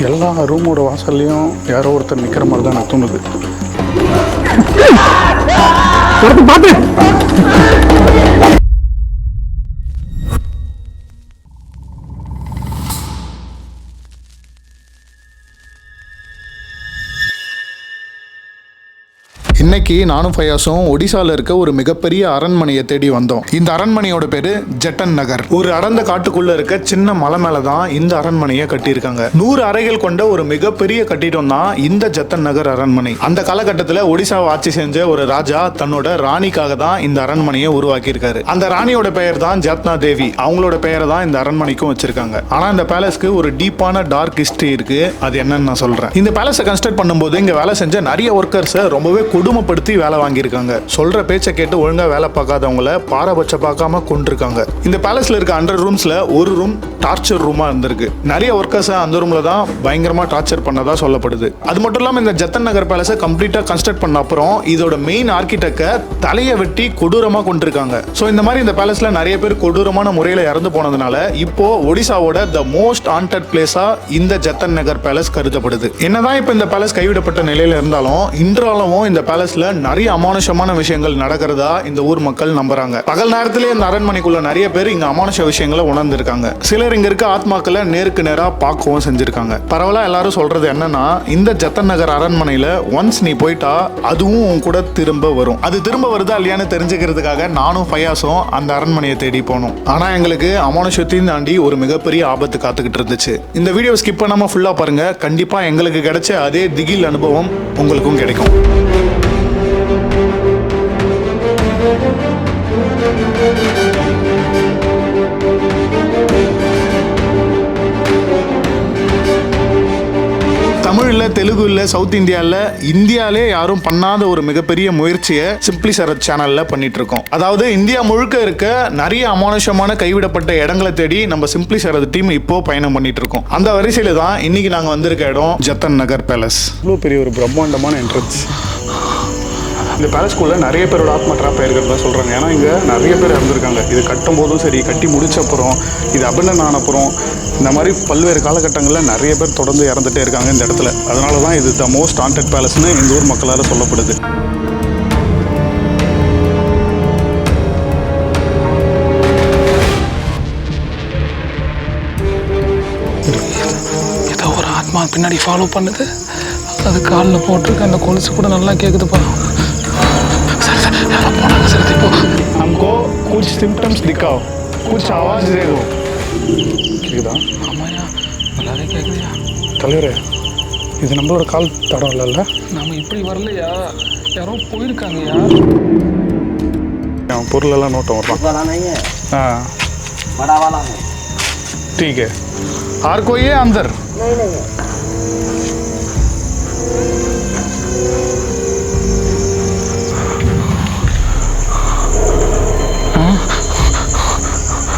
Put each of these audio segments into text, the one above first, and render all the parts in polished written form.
எல்லா ரூமோட வாசல்லையும் யாரோ ஒருத்தர் நிற்கிற மாதிரி தான் எனக்கு தோணுது. பார்த்து இன்னைக்கு நானும் ஃபயாஸும் ஒடிசாவில் இருக்க ஒரு மிகப்பெரிய அரண்மனையை தேடி வந்தோம். இந்த அரண்மனையோட பேரு ஜட்டன் நகர். ஒரு அடர்ந்த காட்டுக்குள்ள இருக்க சின்ன மலை மேல தான் இந்த அரண்மனையை கட்டியிருக்காங்க. 100 அறைகள் கொண்ட ஒரு மிகப்பெரிய கட்டிடம் தான் இந்த ஜத்தன் நகர் அரண்மனை. அந்த காலகட்டத்தில் ஒடிசாவை ஆட்சி செஞ்ச ஒரு ராஜா தன்னோட ராணிக்காக தான் இந்த அரண்மனையை உருவாக்கி இருக்காரு. அந்த ராணியோட பெயர் தான் ஜத்னா தேவி. அவங்களோட பெயரை தான் இந்த அரண்மனைக்கும் வச்சிருக்காங்க. ஆனா இந்த பேலஸ்க்கு ஒரு டீப்பான டார்க் ஹிஸ்டரி இருக்கு. அது என்னன்னு நான் சொல்றேன். இந்த பேலஸை கன்ஸ்ட்ரக்ட் பண்ணும்போது இங்க வேலை செஞ்ச நிறைய ஒர்க்கர்ஸ் ரொம்பவே கொடுமைப்படுத்தி வேலை வாங்கியிருக்காங்க. சொல்ற பேச்சை கேட்டு ஒழுங்கா வேலை பார்க்காதவங்கள பாரபட்சம் பார்க்காம கொண்டிருக்காங்க. இந்த பேலஸ்ல இருக்க 100 ரூம்ஸ்ல ஒரு ரூம் டார்ச்சர் ரூமா இருந்திருக்கு. நிறைய ஒர்க்கர்ஸ் அந்த ரூம்ல தான் பயங்கரமா டார்ச்சர் பண்ணதா சொல்லப்படுது. அது மட்டும் இல்லாம இந்த ஜத்தன் நகர் பேலஸை கம்ப்ளீட்டா கன்ஸ்ட்ரக்ட் பண்ண அப்புறம் இதோட மெயின் ஆர்கிடெக்ட தலையை வெட்டி கொடூரமா கொண்டிருக்காங்க. ஸோ இந்த மாதிரி இந்த பேலஸ்ல நிறைய பேர் கொடூரமான முறையில் இறந்து போனதுனால இப்போ ஒடிசாவோட த மோஸ்ட் ஹாண்டட் பிளேஸா இந்த ஜத்தன் நகர் பேலஸ் கருதப்படுது. என்னதான் இப்போ இந்த பேலஸ் கைவிடப்பட்ட நிலையில இருந்தாலும் இன்றாலும் இந்த பேலஸ்ல நிறைய அமானுஷமான விஷயங்கள் நடக்கிறதா இந்த ஊர் மக்கள் நம்புறாங்க. பகல் நேரத்திலே இந்த அரண்மனைக்குள்ள நிறைய பேர் இங்க அமானுஷ விஷயங்களை உணர்ந்திருக்காங்க. சிலர் இங்க இருக்க ஆத்மாக்களை நேருக்கு நேரா பார்க்கவும் செஞ்சிருக்காங்க. பரவலா எல்லாரும் சொல்றது என்னன்னா, இந்த ஜத்தன் நகர் அரண்மனையில ஒன்ஸ் நீ போயிட்டா அதுவும் உன் கூட திரும்ப வரும். அது திரும்ப வருதா இல்லையான்னு தெரிஞ்சுக்கிறதுக்காக நானும் ஃபயாஸும் அந்த அரண்மனையை தேடி போனோம். ஆனா எங்களுக்கு அமானுஷத்தையும் தாண்டி ஒரு மிகப்பெரிய ஆபத்து காத்துக்கிட்டு இருந்துச்சு. இந்த வீடியோ ஸ்கிப் பண்ணாம ஃபுல்லா பாருங்க. கண்டிப்பா எங்களுக்கு கிடைச்ச அதே திகில் அனுபவம் உங்களுக்கும் கிடைக்கும். தமிழ்ல, தெலுங்குல, சவுத் இந்தியாவிலே யாரும் பண்ணாத ஒரு மிகப்பெரிய முயற்சியை சிம்பிளி சரத் சேனல்ல பண்ணிட்டு இருக்கோம். அதாவது இந்தியா முழுக்க இருக்க நிறைய அமானுஷமான கைவிடப்பட்ட இடங்களை தேடி நம்ம சிம்பிளி சரத் டீம் இப்போ பயணம் பண்ணிட்டு இருக்கோம். அந்த வரிசையில தான் இன்னைக்கு நாங்க வந்திருக்க இடம் ஜத்தன் நகர் பேலஸ். இவ்வளோ பெரிய ஒரு பிரம்மாண்டமான என்ட்ரன்ஸ். இந்த பேலஸ்குள்ளே நிறைய பேரோட ஆத்மா ட்ராப் ஆயிருக்கிறதா சொல்கிறாங்க. ஏன்னா இங்கே நிறைய பேர் இறந்துருக்காங்க. இது கட்டும் போதும் சரி, கட்டி முடிச்ச அப்புறம், இது அபண்டன் ஆன அப்புறம், இந்த மாதிரி பல்வேறு காலகட்டங்களில் நிறைய பேர் தொடர்ந்து இறந்துட்டே இருக்காங்க இந்த இடத்துல. அதனால தான் இது த மோஸ்ட் ஹாண்டட் பேலஸ்னு இந்த ஊர் மக்களால் சொல்லப்படுது. ஏதோ ஒரு ஆத்மா பின்னாடி ஃபாலோ பண்ணுது. அது காலில் போட்டிருக்கு. அந்த கொலுசு கூட நல்லா கேட்குதுப்பா. हमको कुछ सिम्टम्स दिखाओ, कुछ आवाज दे दो. கேக்குதா? ஆமாயா, நல்லாவே கேட்குறியா தலைவரே? இது நம்மளோட கால் தடம் இல்லைல்ல? நம்ம இப்படி வரலையா? யாரோ போயிருக்காங்கயா. பொருளெல்லாம் நோட்டம் வரலாம். हाँ बड़ा वाला है. ठीक है. और कोई है अंदर? नहीं.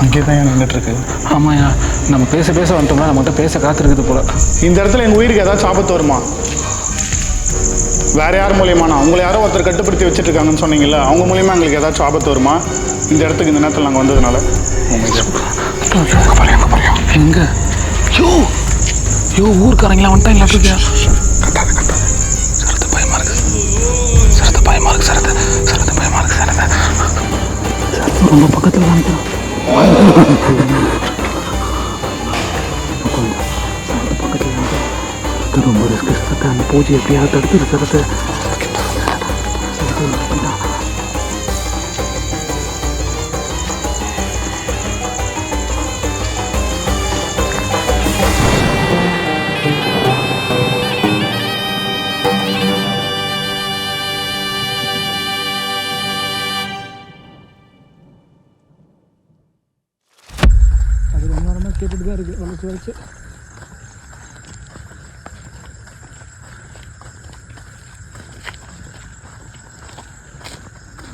அங்கே தான் நின்றுட்டு இருக்கு. ஆமாயா, நம்ம பேச வந்துட்டோம்னா நம்மகிட்ட பேச காத்திருக்குது போல. இந்த இடத்துல எங்கள் உயிருக்கு ஏதாச்சும் ஆபத்து வருமா? வேற யார் மூலியமானா? உங்களை யாரோ ஒருத்தர் கட்டுப்படுத்தி வச்சுட்டு இருக்காங்கன்னு சொன்னீங்கல்ல, அவங்க மூலியமா எங்களுக்கு ஏதாச்சும் ஆபத்து வருமா இந்த இடத்துக்கு இந்த நேரத்தில் நாங்கள் வந்ததுனால? எங்க யோ ஊருக்காரங்களா வந்துட்டா இல்லை? இருக்கியா சரத்து பயமா இருக்கு. சரத்து பயமா இருக்கு. ரொம்ப பக்கத்தில் வந்துட்டோம். ரொம்ப ரிஸ்க். சரத்தை அந்த பூஜை எப்படியாவது தடுத்துரு. சரத்தை கேட்டுட்டு தான் இருக்குது. வளைச்சு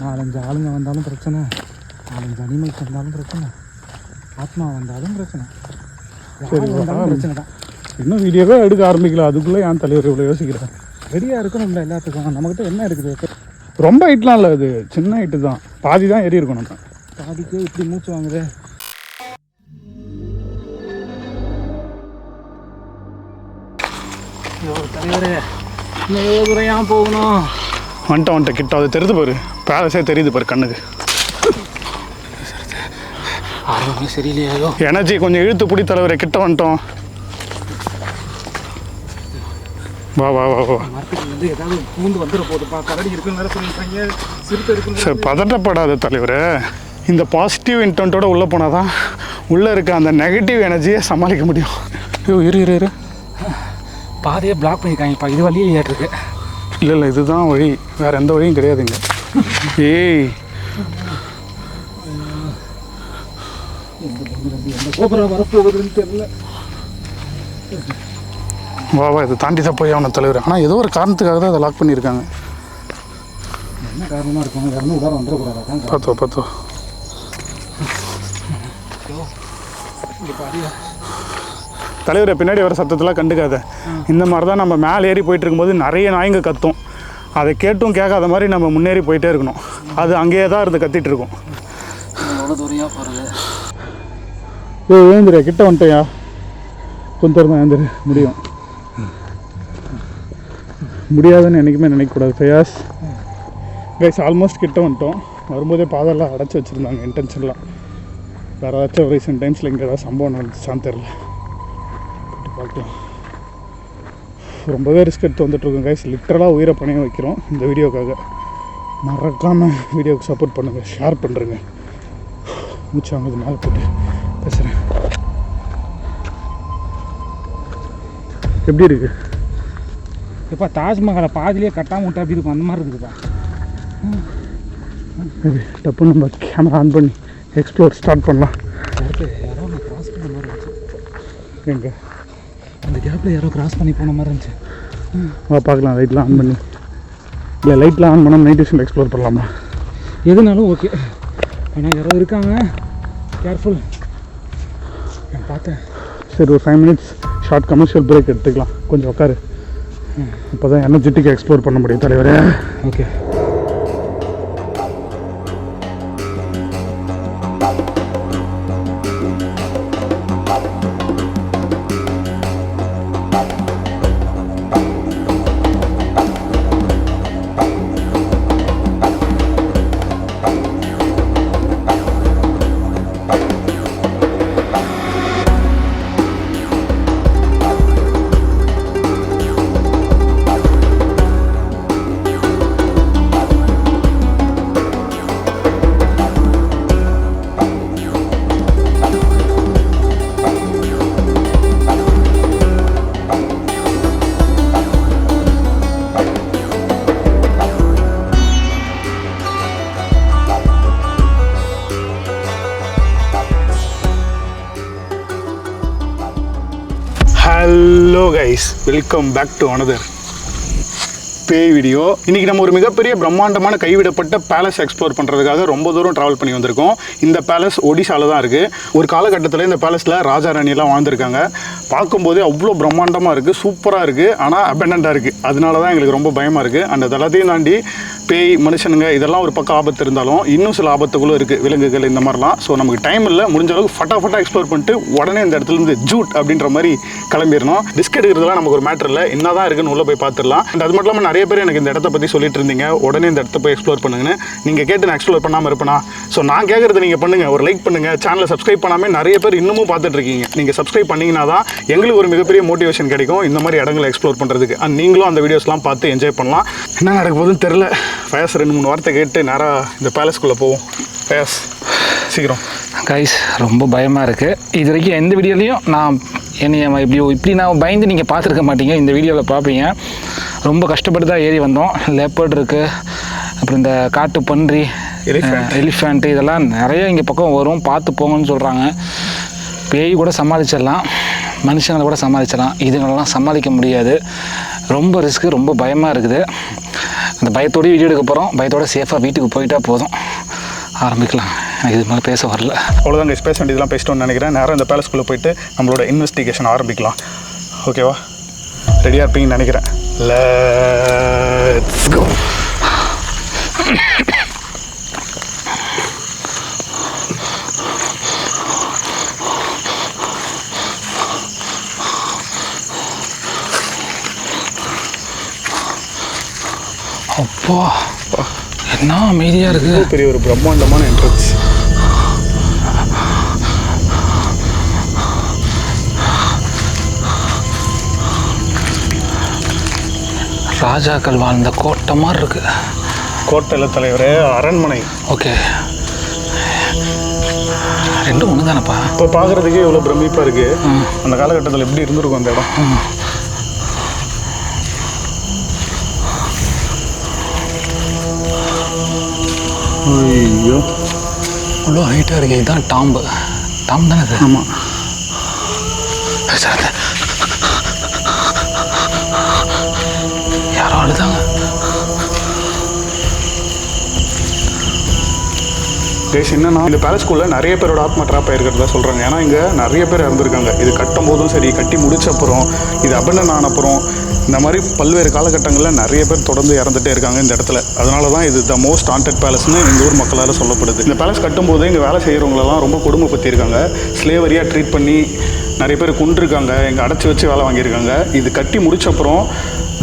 4-5 ஆளுங்க வந்தாலும் பிரச்சனை, 4-5 அனிமல்ஸ் வந்தாலும் பிரச்சனை, ஆத்மா வந்தாலும் பிரச்சனை, சரி வந்தாலும் பிரச்சனை தான். இன்னும் வீடியோவே எடுக்க ஆரம்பிக்கல, அதுக்குள்ளே என் தலைவர் இவ்வளோ யோசிக்கிறேன். ரெடியாக இருக்கணும்ல எல்லாத்துக்கும். நம்மக்கிட்ட என்ன இருக்குது? ரொம்ப ஹைட்லாம் இல்லை, அது சின்ன ஹைட்டு தான், பாதி தான் ஏறி இருக்கும். நம்ம பாதிக்கு இப்படி மூச்சு வாங்குது. தலைவரே இன்னும் எவ்வளோ தூரம் ஏன் போகணும்? வந்துட்டேன் கிட்ட அது தெரியுது பாரு, பேலஸே தெரியுது பாரு கண்ணுக்கு. ஆரோக்கியம் சரியில்லையோ? எனர்ஜி கொஞ்சம் இழுத்து பிடி தலைவரே, கிட்ட வந்துட்டோம். வா வா வா வா. மார்க்கெட்லேருந்து ஏதாவது பூந்து வந்துட போதுப்பா. கரடி இருக்குன்னு வேறு சொல்லியிருக்காங்க, சிறுத்தை இருக்குன்னு. சார் பதட்டப்படாத தலைவரே, இந்த பாசிட்டிவ் இன்டென்ட்டோட உள்ளே போனால் தான் உள்ளே இருக்க அந்த நெகட்டிவ் எனர்ஜியை சமாளிக்க முடியும். ஐயோ இரு பாதையை பிளாக் பண்ணியிருக்காங்கப்பா. இது வழியே ஏற்றிருக்கு. இல்லை இதுதான் வழி, வேறு எந்த வழியும் கிடையாதுங்க. ஏய் வரப்போகுதுன்னு தெரியல. வா வா, இதை தாண்டி தான் போய் அவனை தலைவர். ஆனால் ஏதோ ஒரு காரணத்துக்காக தான் அதை லாக் பண்ணியிருக்காங்க. என்ன காரணமாக இருக்கும்? வேறு உதாரணம் வந்துடக்கூடாது. பார்த்தோம் தலைவரை பின்னாடி வர சத்தத்தெல்லாம் கண்டுக்காத. இந்த மாதிரி தான் நம்ம மேலே ஏறி போயிட்டு இருக்கும்போது நிறைய நாய்ங்க கத்தும். அதை கேட்டும் கேட்காத மாதிரி நம்ம முன்னேறி போயிட்டே இருக்கணும். அது அங்கேயே தான் இருந்து கத்திட்டு இருக்கும். ஏந்திர கிட்ட வந்துட்டேயா, கொஞ்சம் தான் ஏந்திர முடியும். முடியாதுன்னு என்றைக்குமே நினைக்கக்கூடாது ஃபயாஸ். கைஸ் ஆல்மோஸ்ட் கிட்ட வந்துட்டோம். வரும்போதே பாதெல்லாம் அடைச்சி வச்சுருந்தாங்க இன்டென்ஷன்லாம். வேறு ஏதாச்சும் ரீசெண்ட் டைம்ஸில் இங்கே ஏதாவது சம்பவம் நடந்துச்சான்னு தெரில, பார்க்கலாம். ரொம்பவே ரிஸ்க் எடுத்து வந்துட்டுருக்கோம் கைஸ். லிட்டரலாக உயிரை பணைய வைக்கிறோம் இந்த வீடியோக்காக. மறக்காமல் வீடியோவுக்கு சப்போர்ட் பண்ணுங்கள், ஷேர் பண்ணுறேங்க. மூச்சு வாங்குது, மேலே போட்டு பேசுகிறேன். எப்படி இருக்குது இப்போ தாஜ்மஹாலை பாதிலேயே கட்டாமல் விட்டா அப்படி இருக்கும், அந்த மாதிரி இருக்குதுப்பா. டப்பு நம்ம கேமரா ஆன் பண்ணி எக்ஸ்ப்ளோர் ஸ்டார்ட் பண்ணலாம். யாரோ நான் கிராஸ் பண்ண மாதிரி இருந்துச்சு. எங்கே அந்த கேப்பில் யாரோ கிராஸ் பண்ணி போன மாதிரி இருந்துச்சு. வா பார்க்கலாம். லைட்லாம் ஆன் பண்ணி, இல்லை லைட்லாம் ஆன் பண்ணால் நைட் விஷன் எக்ஸ்ப்ளோர் பண்ணலாமா? எதுனாலும் ஓகே. ஆனால் யாரோ இருக்காங்க, கேர்ஃபுல். நான் பார்த்தேன். சரி, ஒரு 5 minutes ஷார்ட் கமர்ஷியல் பிரேக் எடுத்துக்கலாம். கொஞ்சம் உட்காரு, இப்போ தான் எனர்ஜெட்டிக்காக எக்ஸ்ப்ளோர் பண்ண முடியும் தலைவரே. Okay. Hello guys, welcome back to another பேய் வீடியோ. இன்றைக்கி நம்ம ஒரு மிகப்பெரிய பிரம்மாண்டமான கைவிடப்பட்ட பேலஸ் எக்ஸ்ப்ளோர் பண்ணுறதுக்காக ரொம்ப தூரம் ட்ராவல் பண்ணி வந்திருக்கோம். இந்த பேலஸ் ஒடிசாவில் தான் இருக்குது. ஒரு காலகட்டத்தில் இந்த பேலஸில் ராஜா ராணியெல்லாம் வாழ்ந்துருக்காங்க. பார்க்கும்போதே அவ்வளோ பிரம்மாண்டமாக இருக்குது, சூப்பராக இருக்குது. ஆனால் அபெண்டண்டாக இருக்குது. அதனால தான் எங்களுக்கு ரொம்ப பயமாக இருக்குது. அந்த எல்லாத்தையும் தாண்டி பேய், மனுஷனுங்க இதெல்லாம் ஒரு பக்கம் ஆபத்து இருந்தாலும் இன்னும் சில ஆபத்துகளும் இருக்குது, விலங்குகள் இந்த மாதிரிலாம். ஸோ நமக்கு டைம் இல்லை, முடிஞ்ச அளவுக்கு ஃபட்டாஃபட்டாக எக்ஸ்ப்ளோர் பண்ணிட்டு உடனே இந்த இடத்துலேருந்து ஜூட் அப்படின்ற மாதிரி கிளம்பிடணும். டிஸ்க் எடுக்கிறதுலாம் நமக்கு ஒரு மேட்டர் இல்லை, என்ன தான் இருக்குன்னு உள்ளே போய் பார்த்துடலாம். அண்ட் அது மட்டும் இல்லாமல் நிறைய பேர் எனக்கு இந்த இடத்த பற்றி சொல்லிட்டு இருந்தீங்க, உடனே இந்த இடத்த போய் எக்ஸ்ப்ளோர் பண்ணுங்கன்னு. நீங்கள் கேட்டு நான் எக்ஸ்ப்ளோர் பண்ணாமல் இருப்பேனா? ஸோ நான் கேட்குறது நீங்கள் பண்ணுங்கள், ஒரு லைக் பண்ணுங்கள். சேனலை சப்ஸ்கிரைப் பண்ணாமல் நிறைய பேர் இன்னமும் பார்த்துட்டு இருக்கீங்க. நீங்கள் சப்ஸ்கிரைப் பண்ணிங்கன்னா தான் எங்களுக்கு ஒரு மிகப்பெரிய மோட்டிவேஷன் கிடைக்கும் இந்த மாதிரி இடங்களை எக்ஸ்ப்ளோர் பண்ணுறதுக்கு. அண்ட் நீங்களும் அந்த வீடியோஸ்லாம் பார்த்து என்ஜாய் பண்ணலாம். என்ன நடக்க போகுதுன்னு தெரில. ஃபயாஸ் 2-3 வார்த்தை கேட்டு நேராக இந்த பேலஸ்குள்ளே போவோம். ஃபயாஸ் சீக்கிரம். கைஸ் ரொம்ப பயமாக இருக்குது. இது வரைக்கும் எந்த வீடியோலையும் நான் இப்படி நான் பயந்து நீங்கள் பார்த்துருக்க மாட்டீங்க. இந்த வீடியோவில் பார்ப்பீங்க. ரொம்ப கஷ்டப்பட்டு தான் ஏறி வந்தோம். லெப்பர்ட் இருக்குது, அப்புறம் இந்த காட்டு பன்றி, எலிஃபேண்ட்டு இதெல்லாம் நிறைய இங்கே பக்கம் வரும், பார்த்து போங்கன்னு சொல்கிறாங்க. பேய் கூட சமாளிச்சிடலாம், மனுஷங்களை கூட சமாளிச்சிடலாம், இதுங்களெல்லாம் சமாளிக்க முடியாது. ரொம்ப ரிஸ்க்கு, ரொம்ப பயமாக இருக்குது. அந்த பயத்தோடய வீடியோ எடுக்க போகிறோம். பயத்தோட சேஃபாக வீட்டுக்கு போயிட்டால் போதும். ஆரம்பிக்கலாம். எனக்கு இது மேலே பேச வரல. அவ்வளோதான் கைஸ், பேச வேண்டியதெல்லாம் பேசிட்டோன்னு நினைக்கிறேன். நேரம் இந்த பேலஸ்குள்ளே போயிட்டு நம்மளோட இன்வெஸ்டிகேஷன் ஆரம்பிக்கலாம். ஓகேவா? ரெடியாக இருப்பீங்கன்னு நினைக்கிறேன். Let's go. போ என்ன அமைதியாக இருக்குது. பெரிய ஒரு பிரம்மாண்டமான என்ட்ரன்ஸ். ராஜாக்கள் வாழ்ந்த கோட்டை மாதிரி இருக்கு. கோட்டையில் தலைவரே, அரண்மனை. ஓகே, ரெண்டும் ஒன்று தானேப்பா. இப்போ பார்க்குறதுக்கே இவ்வளோ பிரமிப்பாக இருக்குது. அந்த காலகட்டத்தில் எப்படி இருந்திருக்கும் அந்த இடம். ஐயோ, இவ்வளோ ஹைட்டாக இருக்கு. இதுதான் டாம்பு தானே அது? ஆமாம். சார் யாரோ அழுதாங்க. என்னன்னா, இந்த பேலஸ்குள்ளே நிறைய பேரோட ஆத்மா ட்ராப் ஆகிருக்கிறதா சொல்கிறாங்க. ஏன்னா இங்கே நிறைய பேர் இறந்துருக்காங்க. இது கட்டும் போதும் சரி, கட்டி முடிச்ச அப்புறம், இது அபண்டன் ஆன அப்புறம், இந்த மாதிரி பல்வேறு காலகட்டங்களில் நிறைய பேர் தொடர்ந்து இறந்துட்டே இருக்காங்க இந்த இடத்துல. அதனால தான் இது த மோஸ்ட் ஹாண்டட் பேலஸ்னு இந்த ஊர் மக்களால் சொல்லப்படுது. இந்த பேலஸ் கட்டும்போது இங்கே வேலை செய்கிறவங்களெல்லாம் ரொம்ப கொடுமைப்படுத்தியிருக்காங்க. ஸ்லேவரியாக ட்ரீட் பண்ணி நிறைய பேர் கொண்டிருக்காங்க, இங்கே அடைச்சி வச்சு வேலை வாங்கியிருக்காங்க. இது கட்டி முடிச்சப்புறம்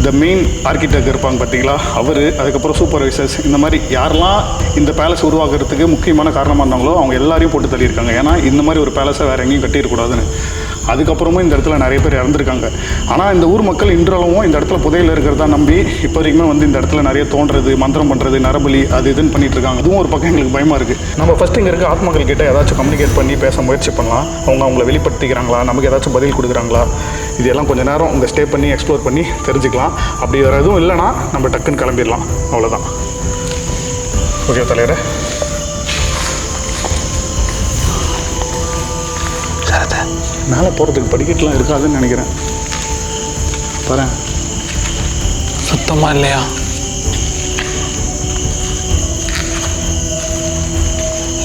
த மெயின் ஆர்கிடெக்ட் இருப்பாங்க பார்த்தீங்களா, அவர், அதுக்கப்புறம் சூப்பர்வைசர்ஸ், இந்த மாதிரி யாரெல்லாம் இந்த பேலஸ் உருவாக்குறதுக்கு முக்கியமான காரணமாக இருந்தாங்களோ அவங்க எல்லாரையும் போட்டு தள்ளியிருக்காங்க. ஏன்னா இந்த மாதிரி ஒரு பேலஸை வேறு எங்கேயும் கட்டிடக்கூடாதுன்னு. அதுக்கப்புறமும் இந்த இடத்துல நிறைய பேர் இறந்துருக்காங்க. ஆனால் இந்த ஊர் மக்கள் இன்றளவும் இந்த இடத்துல புதையில் இருக்கிறதா நம்பி இப்போ வரைக்குமே வந்து இந்த இடத்துல நிறைய தோன்றது, மந்திரம் பண்ணுறது, நரபலி அது இதுன்னு பண்ணிட்டு இருக்காங்க. அதுவும் ஒரு பக்கம் எங்களுக்கு பயமாக இருக்குது. நம்ம ஃபஸ்ட்டு இங்கே இருக்க ஆத்மக்கள் கிட்ட ஏதாச்சும் கம்யூனிகேட் பண்ணி பேச முயற்சி பண்ணலாம். அவங்கள வெளிப்படுத்திக்கிறாங்களா, நமக்கு ஏதாச்சும் பதில் கொடுக்குறாங்களா, இதெல்லாம் கொஞ்சம் நேரம் இங்கே ஸ்டே பண்ணி எக்ஸ்ப்ளோர் பண்ணி தெரிஞ்சுக்கலாம். அப்படி வேறு எதுவும் இல்லைன்னா நம்ம டக்குன்னு கிளம்பிடலாம். அவ்வளோதான். ஓகே தலைவரே. மேலே போகிறதுக்கு படிக்கட்டுலாம் இருக்காதுன்னு நினைக்கிறேன். பாரு, சுத்தமாக இல்லையா?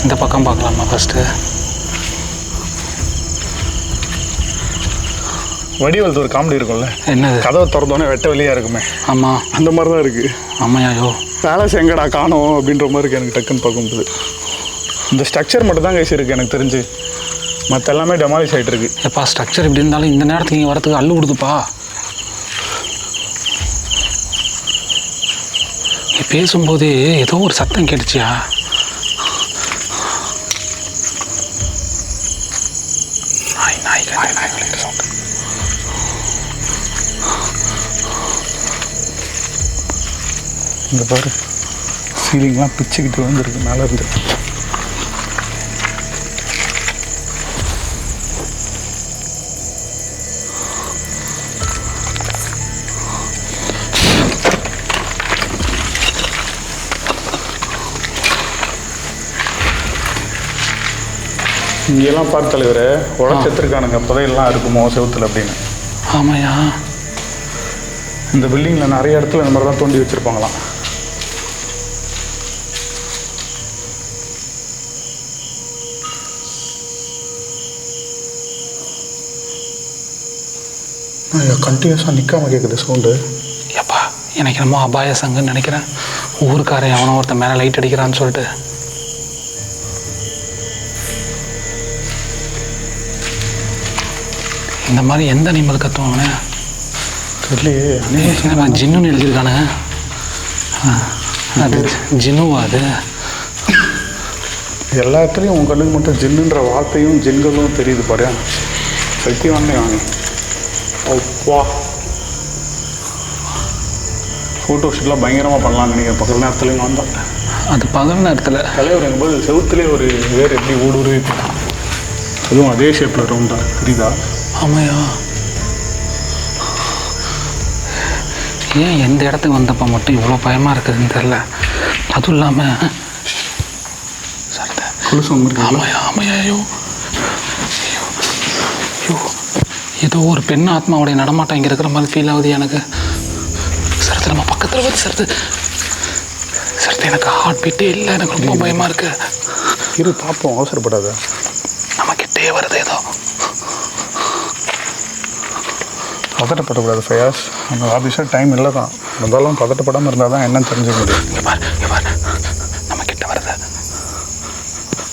இந்த பக்கம் பார்க்கலாமா ஃபஸ்ட்டு? வடிவல் ஒரு காமெடி இருக்கும்ல, என்னது? கதவை திறந்தோன்னே வெட்ட வெளியாக இருக்குமே. ஆமாம், அந்த மாதிரி தான் இருக்குது. ஆமாய்யோ, பேலஸ் எங்கடா காணோம் அப்படின்ற மாதிரி இருக்குது எனக்கு டக்குன்னு பார்க்கும்போது. இந்த ஸ்ட்ரக்சர் மட்டும் தான் கைசி இருக்குது எனக்கு தெரிஞ்சு. மற்ற எல்லாமே டெமாலிஷ் ஆகிட்டு இருக்கு. எப்பா ஸ்ட்ரக்சர் இப்படி இருந்தாலும் இந்த நேரத்துக்கு இங்கே வரத்துக்கு அள்ளு கொடுத்துப்பா. நீ பேசும்போதே ஏதோ ஒரு சத்தம் கேட்டுச்சியா? இங்கே பாரு, சீலிங்லாம் பிச்சுக்கிட்டு வந்துருக்கு மேலே இருந்து. இங்கெல்லாம் பார்த்து தலைவரை உடச்செத்துருக்கானுங்க, புதையெல்லாம் இருக்குமோ செவுத்துல அப்படின்னு. ஆமாயா, இந்த பில்டிங்கில் நிறைய இடத்துல இந்த மாதிரி தான் தோண்டி வச்சுருப்பாங்களாம். கண்டினியூஸாக நிற்காம கேட்குது சவுண்டு. எப்பா எனக்கு என்னமோ அபாய சங்குன்னு நினைக்கிறேன். ஊருக்காரன் எவனோ ஒருத்தன் மேலே லைட் அடிக்கிறான்னு சொல்லிட்டு. இந்த மாதிரி எந்த அனிமல் கற்றுவாங்கண்ணே தெரியலையே. ஜின்னுன்னு எழுதியிருக்கானுங்க. அது ஜின்னுவா? அது எல்லா இடத்துலையும் உங்கள் கண்ணுக்கு மட்டும் ஜின்னுன்ற வார்த்தையும் ஜின்களும் தெரியுது பாரு. சக்தி வாங்க வாங்க. வா, ஃபோட்டோ ஷூட்லாம் பயங்கரமாக பண்ணலாம்னு நினைக்கிறேன் பகல் நேரத்துலையும் வந்தால். அது பகல் நேரத்தில் தலைவர் என்பது செவுத்துலேயே ஒரு வேர் எப்படி ஊடுருவி, அதுவும் அதே ஷேப்பில் ரவுண்டாக தெரியுதா? ஆமாயா, ஏன் எந்த இடத்துக்கு வந்தப்போ மட்டும் இவ்வளோ பயமாக இருக்குதுன்னு தெரில. அதுவும் இல்லாமல் ஆமாயா ஆமாயா, ஐயோ ஐயோ, ஏதோ ஒரு பெண் ஆத்மாவுடைய நடமாட்டம் இங்கே இருக்கிற மாதிரி ஃபீல் ஆகுது எனக்கு. சரத்து நம்ம பக்கத்தில் வந்து சரத்து எனக்கு ஹார்ட் பீட்டே இல்லை, எனக்கு ரொம்ப பயமாக இருக்கு. இரு பார்ப்போம், அவசரப்படாத. நம்ம கிட்டே வருது ஏதோ. பதட்டப்படக்கூடாது ஃபயாஸ், அந்த ஆஃபீஸாக டைம் இல்லை தான். இருந்தாலும் பதட்டப்படாமல் இருந்தால் தான் என்னன்னு தெரிஞ்சுக்க முடியும். நம்ம கிட்ட வருது,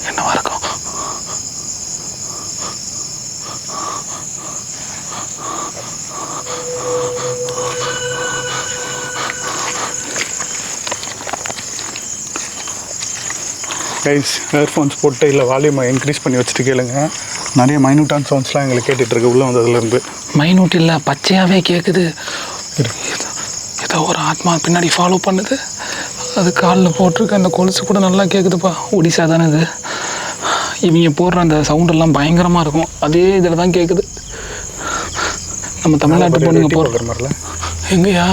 என்னவா இருக்கும்? கைஸ் இயர்ஃபோன்ஸ் போட்டு இல்லை வால்யூமை இன்க்ரீஸ் பண்ணி வச்சுட்டு கேளுங்க. நிறைய மைனூட்டான சவுண்ட்ஸ்லாம் எங்களுக்கு கேட்டுட்ருக்கு உள்ளே வந்ததுலேருந்து. மைனூட் இல்லை, பச்சையாகவே கேட்குது. ஏதோ ஒரு ஆத்மா பின்னாடி ஃபாலோ பண்ணுது. அது காலில் போட்டிருக்க அந்த கொலுசு கூட நல்லா கேட்குதுப்பா. ஒடிசா தானே இது. இவங்க போடுற அந்த சவுண்டெல்லாம் பயங்கரமாக இருக்கும். அதே இதில் தான் கேட்குது. நம்ம தமிழ்நாட்டு பொண்ணுங்க போடுற மாதிரில எங்கேயா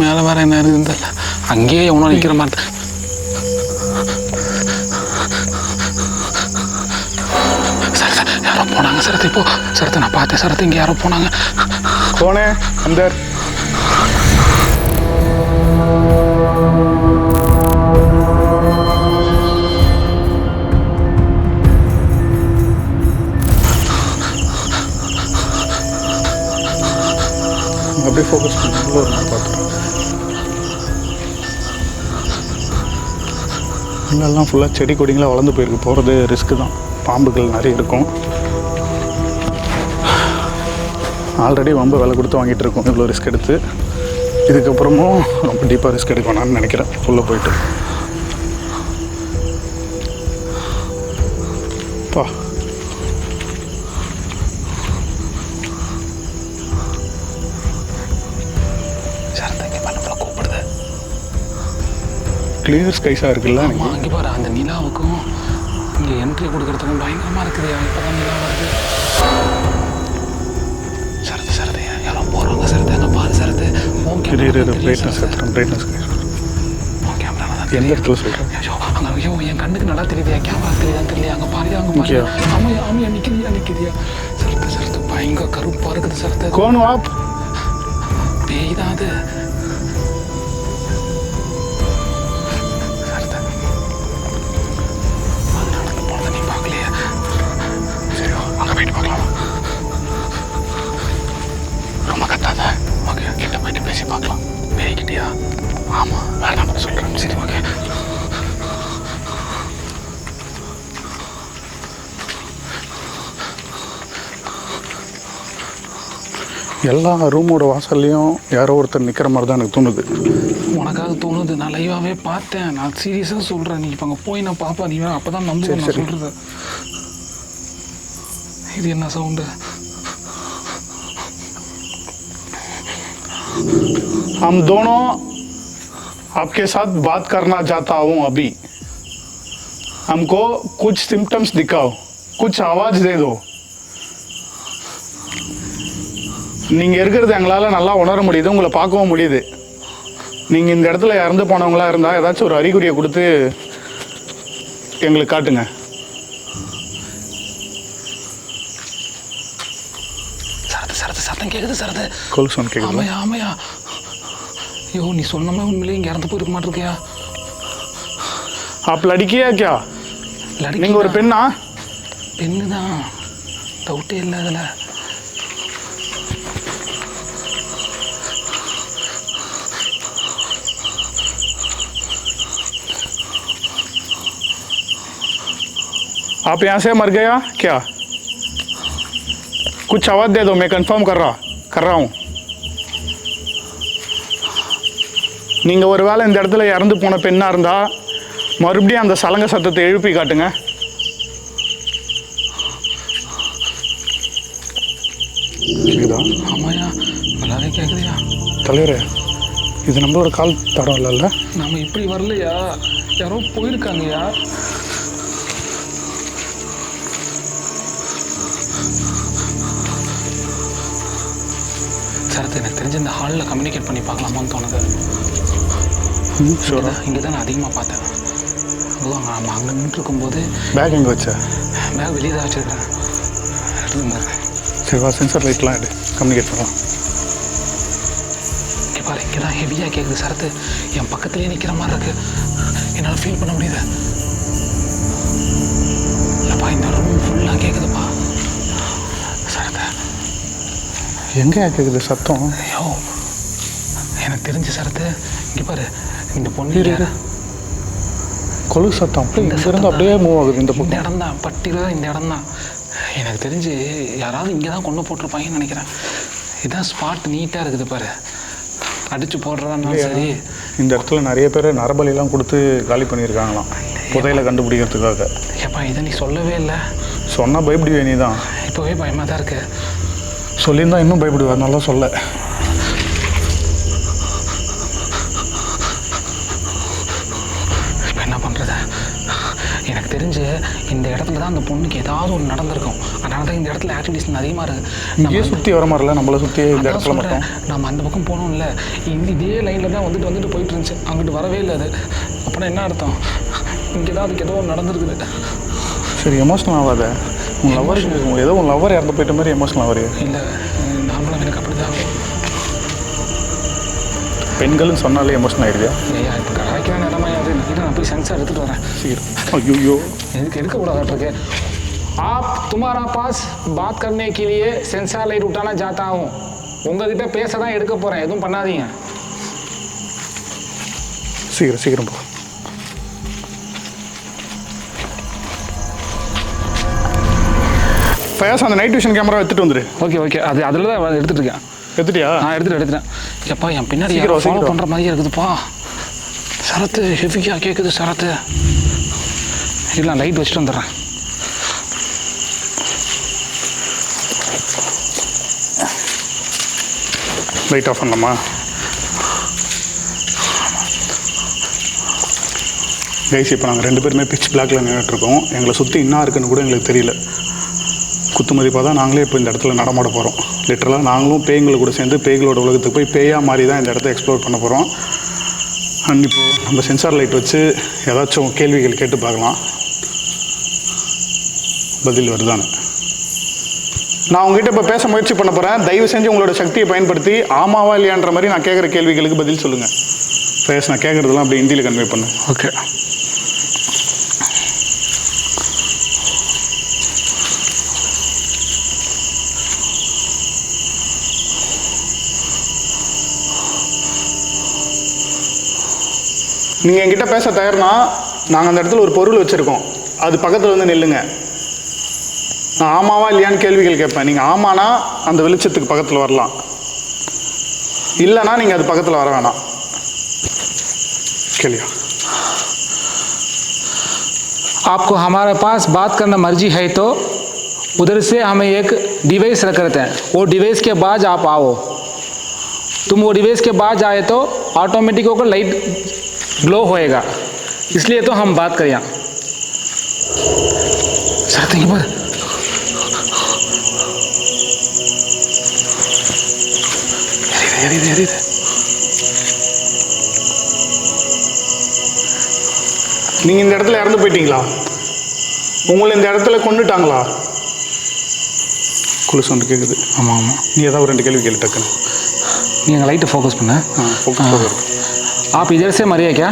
மேலே வேறு என்ன இருக்குதுன்னு தெரியல. அங்கேயே எவனோ நிற்கிற மாதிரி. சரத்தை யாரோ போனாங்க. சரத்தை இப்போ சரத்தை நான் பார்த்தேன். சரத்தை இங்கே யாரோ போனாங்க. போனே அந்த அப்படியே ஃபோக்கஸ் பண்ணி ஒரு நாள் பார்த்துருவோம். உள்ளெல்லாம் ஃபுல்லாக செடி கொடிங்களாக வளர்ந்து போயிருக்கு. போகிறது ரிஸ்க்கு தான். பாம்புகள் நிறைய இருக்கும். ஆல்ரெடி ரொம்ப விலை கொடுத்து வாங்கிட்டு இருக்கோம் இவ்வளோ ரிஸ்க் எடுத்து. இதுக்கப்புறமும் ரொம்ப டீப்பாக ரிஸ்க் எடுக்கணும்னு நினைக்கிறேன் உள்ளே போயிட்டு. பா கிளியர் ஸ்கைஸாக இருக்குல்ல. அங்கே பாரு, அந்த நிலாவுக்கும் இங்கே என்ட்ரி கொடுக்கறதுக்கும் பயங்கரமாக இருக்குது. இப்போ தான் நிலா வருது. சரத்து சரத்து எல்லாம் போகிறாங்க. சரத்து அங்கே பாரு. சரத்து பிரைட்னஸ் பிரைட்னஸ் கேமரா எந்த இடத்துல சொல்கிறேன்? ஐயோ அங்கே ஐயோ என் கண்ணுக்கு நல்லா தெரியுதியா? கேமரா தெரியுதா தெரியலையா? அங்கே பாரு, அங்கே பாரு. ஆமாம் ஆமையா நிற்கிறியா? சரத்து சரத்து பயங்கர கருப்பாக இருக்குது. சரத்து கோன் வாப் பேய் தான் அது. ரொம்ப கத்தாத. ஓகே கிட்ட போயிட்டு பேசி பார்க்கலாம். பேய்கிட்டியா? ஆமாம் வேணாம் சொல்கிறேன். சரி ஓகே. எல்லா ரூமோட வாசல்லையும் யாரோ ஒருத்தர் நிற்கிற மாதிரி தான் எனக்கு தோணுது. உனக்காக தோணுது. நான் லைவாகவே பார்த்தேன். நான் சீரியஸாக சொல்கிறேன். நீ இப்போ அங்கே போய் நான் பாப்பா. நீ வேணா அப்போ தான் நம்புவேன் நான் சொல்கிறது. இது என்ன சவுண்டு? हम दोनों आपके साथ बात करना चाहता हूँ अभी. हमको कुछ सिम्टम्स दिखाओ, कुछ आवाज दे दो. நீங்கள் இருக்கிறது எங்களால் நல்லா உணர முடியுது. உங்களை பார்க்கவும் முடியுது. நீங்கள் இந்த இடத்துல இறந்து போனவங்களா இருந்தால் ஏதாச்சும் ஒரு அறிகுறியை கொடுத்து எங்களுக்கு காட்டுங்க. சரத்து சரத்து சத்தம் கேட்குது. சரத்து கொலுசு ஒன்று கேட்குது. ஆமையா ஆமையா. ஐயோ நீ சொன்னமே உண்மையிலே இங்கே இறந்து போயிருக்க மாட்டிருக்கியா? आप लड़की है क्या? நீங்கள் ஒரு பெண்ணா? பெண்ணு தான், டவுட்டே இல்லை அதில். आप यहाँ से मर गया क्या? कुछ आवाज़ दे दो, मैं कंफर्म कर रहा हूँ. நீங்கள் ஒரு வேளை இந்த இடத்துல இறந்து போன பெண்ணாக இருந்தால் மறுபடியும் அந்த சலங்க சத்தத்தை எழுப்பி காட்டுங்க. கேக்குதா? ஆமாயா நல்லாவே கேட்குறியா? தலைவரே, இது நம்மளோட கால் தடம் இல்லைல்ல? நம்ம இப்படி வரலையா? யாரோ போயிருக்காங்கய்யா. சரத்து எனக்கு தெரிஞ்ச இந்த ஹாலில் கம்யூனிகேட் பண்ணி பார்க்கலாமான்னு தோணுது. இங்கே தான் நான் அதிகமாக பார்த்தேன். அதுவும் நம்ம அங்கே நின்று இருக்கும்போது. பேக் எங்கே வச்ச? பேக் வெளியே தான் வச்சுருக்கேன். எடுத்துருந்தேன். சரி வா, சென்சர் லைட்லாம் எடு, கம்யூனிகேட் பண்ணலாம். இங்கே பாரு, இங்கே தான் ஹெவியாக கேட்குது. சரத்து என் பக்கத்துலேயே நிற்கிற மாதிரி இருக்குது. என்னால் ஃபீல் பண்ண முடியுது. இல்லைப்பா, இந்த ரூம் ஃபுல்லாக கேட்குதுப்பா. சரத்து எங்கே கேட்குது சத்தம்? ஐயோ எனக்கு தெரிஞ்ச சரத்து இங்கே பாரு, இந்த பொண்ணு கொலுசு சத்தம் அப்படியே இருந்து அப்படியே மூவ் ஆகுது. இந்த இடம் தான் பர்டிகுலராக இந்த இடம் தான். எனக்கு தெரிஞ்சு யாராவது இங்கே தான் கொண்டு போட்டிருப்பாங்கன்னு நினைக்கிறேன். இதுதான் ஸ்பாட் நீட்டாக இருக்குது பாரு. அடித்து போடுறதான்னு சரி. இந்த இடத்துல நிறைய பேர் நரபலிலாம் கொடுத்து காலி பண்ணியிருக்காங்களாம். புதையில கண்டுபிடிக்கிறதுக்காக. ஏப்பா இதை நீ சொல்லவே இல்லை. சொன்னால் பயப்படுவே நீ தான். இப்போவே பயமாக தான் இருக்கு. சொல்லியிருந்தா இன்னும் பயப்படுவேன், அதனால சொல்ல. இப்போ என்ன பண்ணுறது? எனக்கு தெரிஞ்சு இந்த இடத்துல தான் அந்த பொண்ணுக்கு ஏதாவது ஒன்று நடந்திருக்கும். அதனால தான் இந்த இடத்துல ஆக்டிவிட்டிஸ் அதிகமாக இருக்குது. இங்கேயே சுற்றி வர மாதிரில நம்மளை சுற்றி இந்த இடத்துல மட்டும். நம்ம அந்த பக்கம் போனோம்ல, இதே லைனில் தான் வந்துட்டு போயிட்டு இருந்துச்சு. அங்கிட்டு வரவே இல்லை அது. அப்படின்னா என்ன அர்த்தம்? இங்கே தான் அதுக்கு ஏதோ ஒன்று நடந்திருக்குது. சரி, எமோஷனல் ஆகாத. உன் லவருக்கு ஏதோ உன் லவர் இறந்து போயிட்ட மாதிரி எமோஷனல் ஆகுது. இல்லை, நார்மலாக எனக்கு அப்படி தான். பெண்கள்னு சொன்னாலே எமோஷனல் ஆகிடுவியா? ஐயா இப்போ கலாய்க்கிற நேரமாயாது. நான் போய் சென்சார் எடுத்துகிட்டு வரேன். சரி. ஐயோ, எதுக்கு எடுக்கக்கூடாது? आप तुम्हारा पास बात करने के लिए सेंसर लाइट उठाना चाहता हूँ. உங்ககிட்ட பேச தான் எடுக்க போகிறேன், எதுவும் பண்ணாதீங்க. சீக்கிரம் போ. ஃபயாஸ், அந்த நைட் விஷன் கேமரா எடுத்துகிட்டு வந்துடு. ஓகே, அது அதில் தான் எடுத்துகிட்டு இருக்கேன். எடுத்துட்டியா? நான் எடுத்துட்டேன். எப்பா என் பின்னாடி ஃபாலோ பண்ணுற மாதிரியே இருக்குதுப்பா. சரத்து ஹெவியாக கேட்குது. சரத்து இல்லை, லைட் வச்சுட்டு வந்துடுறேன். லைட் ஆஃப் பண்ணலாமா? கைஸ், இப்போ நாங்கள் 2 பேருமே பிச் பிளாக்கில் நின்றுட்டுருக்கோம். எங்களை சுற்றி என்ன இருக்குன்னு கூட எங்களுக்கு தெரியல. குத்து மதிப்பாக தான் நாங்களே இப்போ இந்த இடத்துல நடமாட போகிறோம். லிட்டரலாக நாங்களும் பேய்களை கூட சேர்ந்து பேய்களோட உலகத்துக்கு போய் பேயாக மாதிரி தான் இந்த இடத்த எக்ஸ்ப்ளோர் பண்ண போகிறோம். அண்ட் இப்போது நம்ம சென்சார் லைட் வச்சு ஏதாச்சும் கேள்விகள் கேட்டு பார்க்கலாம், பதில் வருதானு. நான் உங்ககிட்ட இப்போ பேச முயற்சி பண்ண போகிறேன். தயவு செஞ்சு உங்களோட சக்தியை பயன்படுத்தி ஆமாவா இல்லையான்ற மாதிரி நான் கேட்குற கேள்விகளுக்கு பதில் சொல்லுங்கள். ஃபேஸ் நான் கேட்குறதெல்லாம் அப்படி ஹிந்தியில் கன்வே பண்ணு. ஓகே. நீங்கள் என்கிட்ட பேச தயார்னா நாங்கள் அந்த இடத்துல ஒரு பொருள் வச்சுருக்கோம், அது பக்கத்தில் வந்து நில்லுங்க. நான் ஆமாவா இல்லையான்னு கேள்விகள் கேட்பேன். நீங்கள் ஆமானா அந்த வெளிச்சத்துக்கு பக்கத்தில் வரலாம், இல்லைனா நீங்கள் அது பக்கத்தில் வர வேணாம். கேள்வியா? आपको हमारे पास बात करना मर्जी है तो उधर से हमें एक डिवाइस रख करते हैं. वो डिवाइस के बाद आप आओ. तुम वो डिवाइस के बाद आए तो ऑटोमेटिक होकर लाइट ग्लो होएगा, इसलिए तो हम बात करें. सर तक पर நீங்கள் இந்த இடத்துல இறந்து போயிட்டீங்களா? உங்களை இந்த இடத்துல கொண்டுட்டாங்களா? குழு சவுண்டு கேட்குது. ஆமாம். நீ ஏதாவது 2 கேள்வி கேள்வி டக்குன்னு. நீங்கள் லைட்டை ஃபோக்கஸ் பண்ண. ஃபோக்கஸ். आप इधर से मरिए क्या?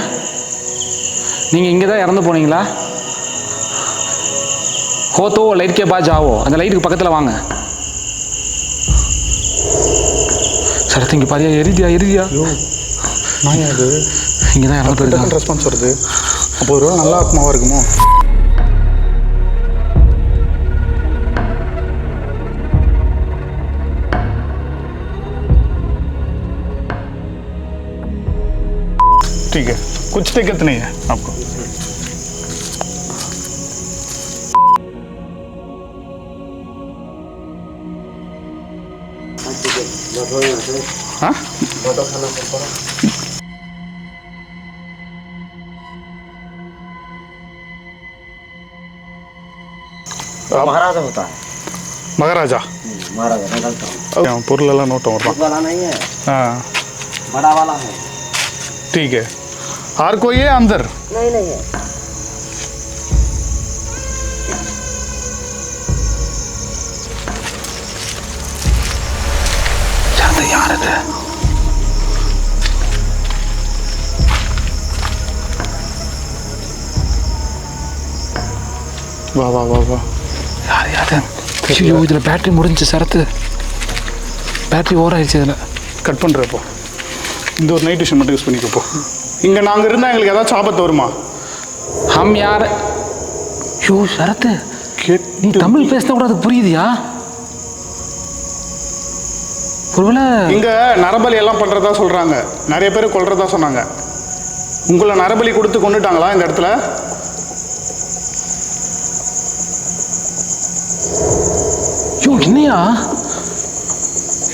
நீங்கள் இங்கே தான் இறந்து போனீங்களா? हो तो லைட் के बाद जाओ. அந்த லைட்டுக்கு பக்கத்தில் வாங்க. சரத்து இங்கே பாரியா, எரிதியா? நான் அது இங்கே தான் இறந்து போயிருக்கேன். ரெஸ்பான்ஸ் வருது. அப்போ ஒரு நல்ல ஆத்மாவாக இருக்குமோ? ठीक है, कुछ दिक्कत नहीं है आपको. हाँ? महाराजा होता है. महाराजा. महाराजा निकलता हूँ. பொருளெல்லாம் நோட்டம் வரும். वाला नहीं है, हाँ बड़ा वाला है. ठीक है. और कोई है अंदर? नहीं है. சரத்து யார் இது? வா வா வா வா. யார்? ஐயோ, இதில் பேட்டரி முடிஞ்சு. சரத்து பேட்டரி ஓவர் ஆயிடுச்சு. இதில் கட் பண்ணுறப்போ இந்த ஒரு நைட் விஷன் மட்டும் யூஸ் பண்ணிக்கப்போ. இங்கே நாங்கள் இருந்தால் எங்களுக்கு ஏதாச்சும் ஆபத்து வருமா? ஹம் யார்? ஐயோ சரத்து, நீ தமிழ் பேசினா கூட அதுக்கு புரியுதியா? ஒருவேளை இங்கே நரபலி எல்லாம் பண்ணுறதா சொல்கிறாங்க, நிறைய பேர் கொல்றதா சொன்னாங்க. உங்களை நரபலி கொடுத்து கொண்டுட்டாங்களா இந்த இடத்துல? என்னையா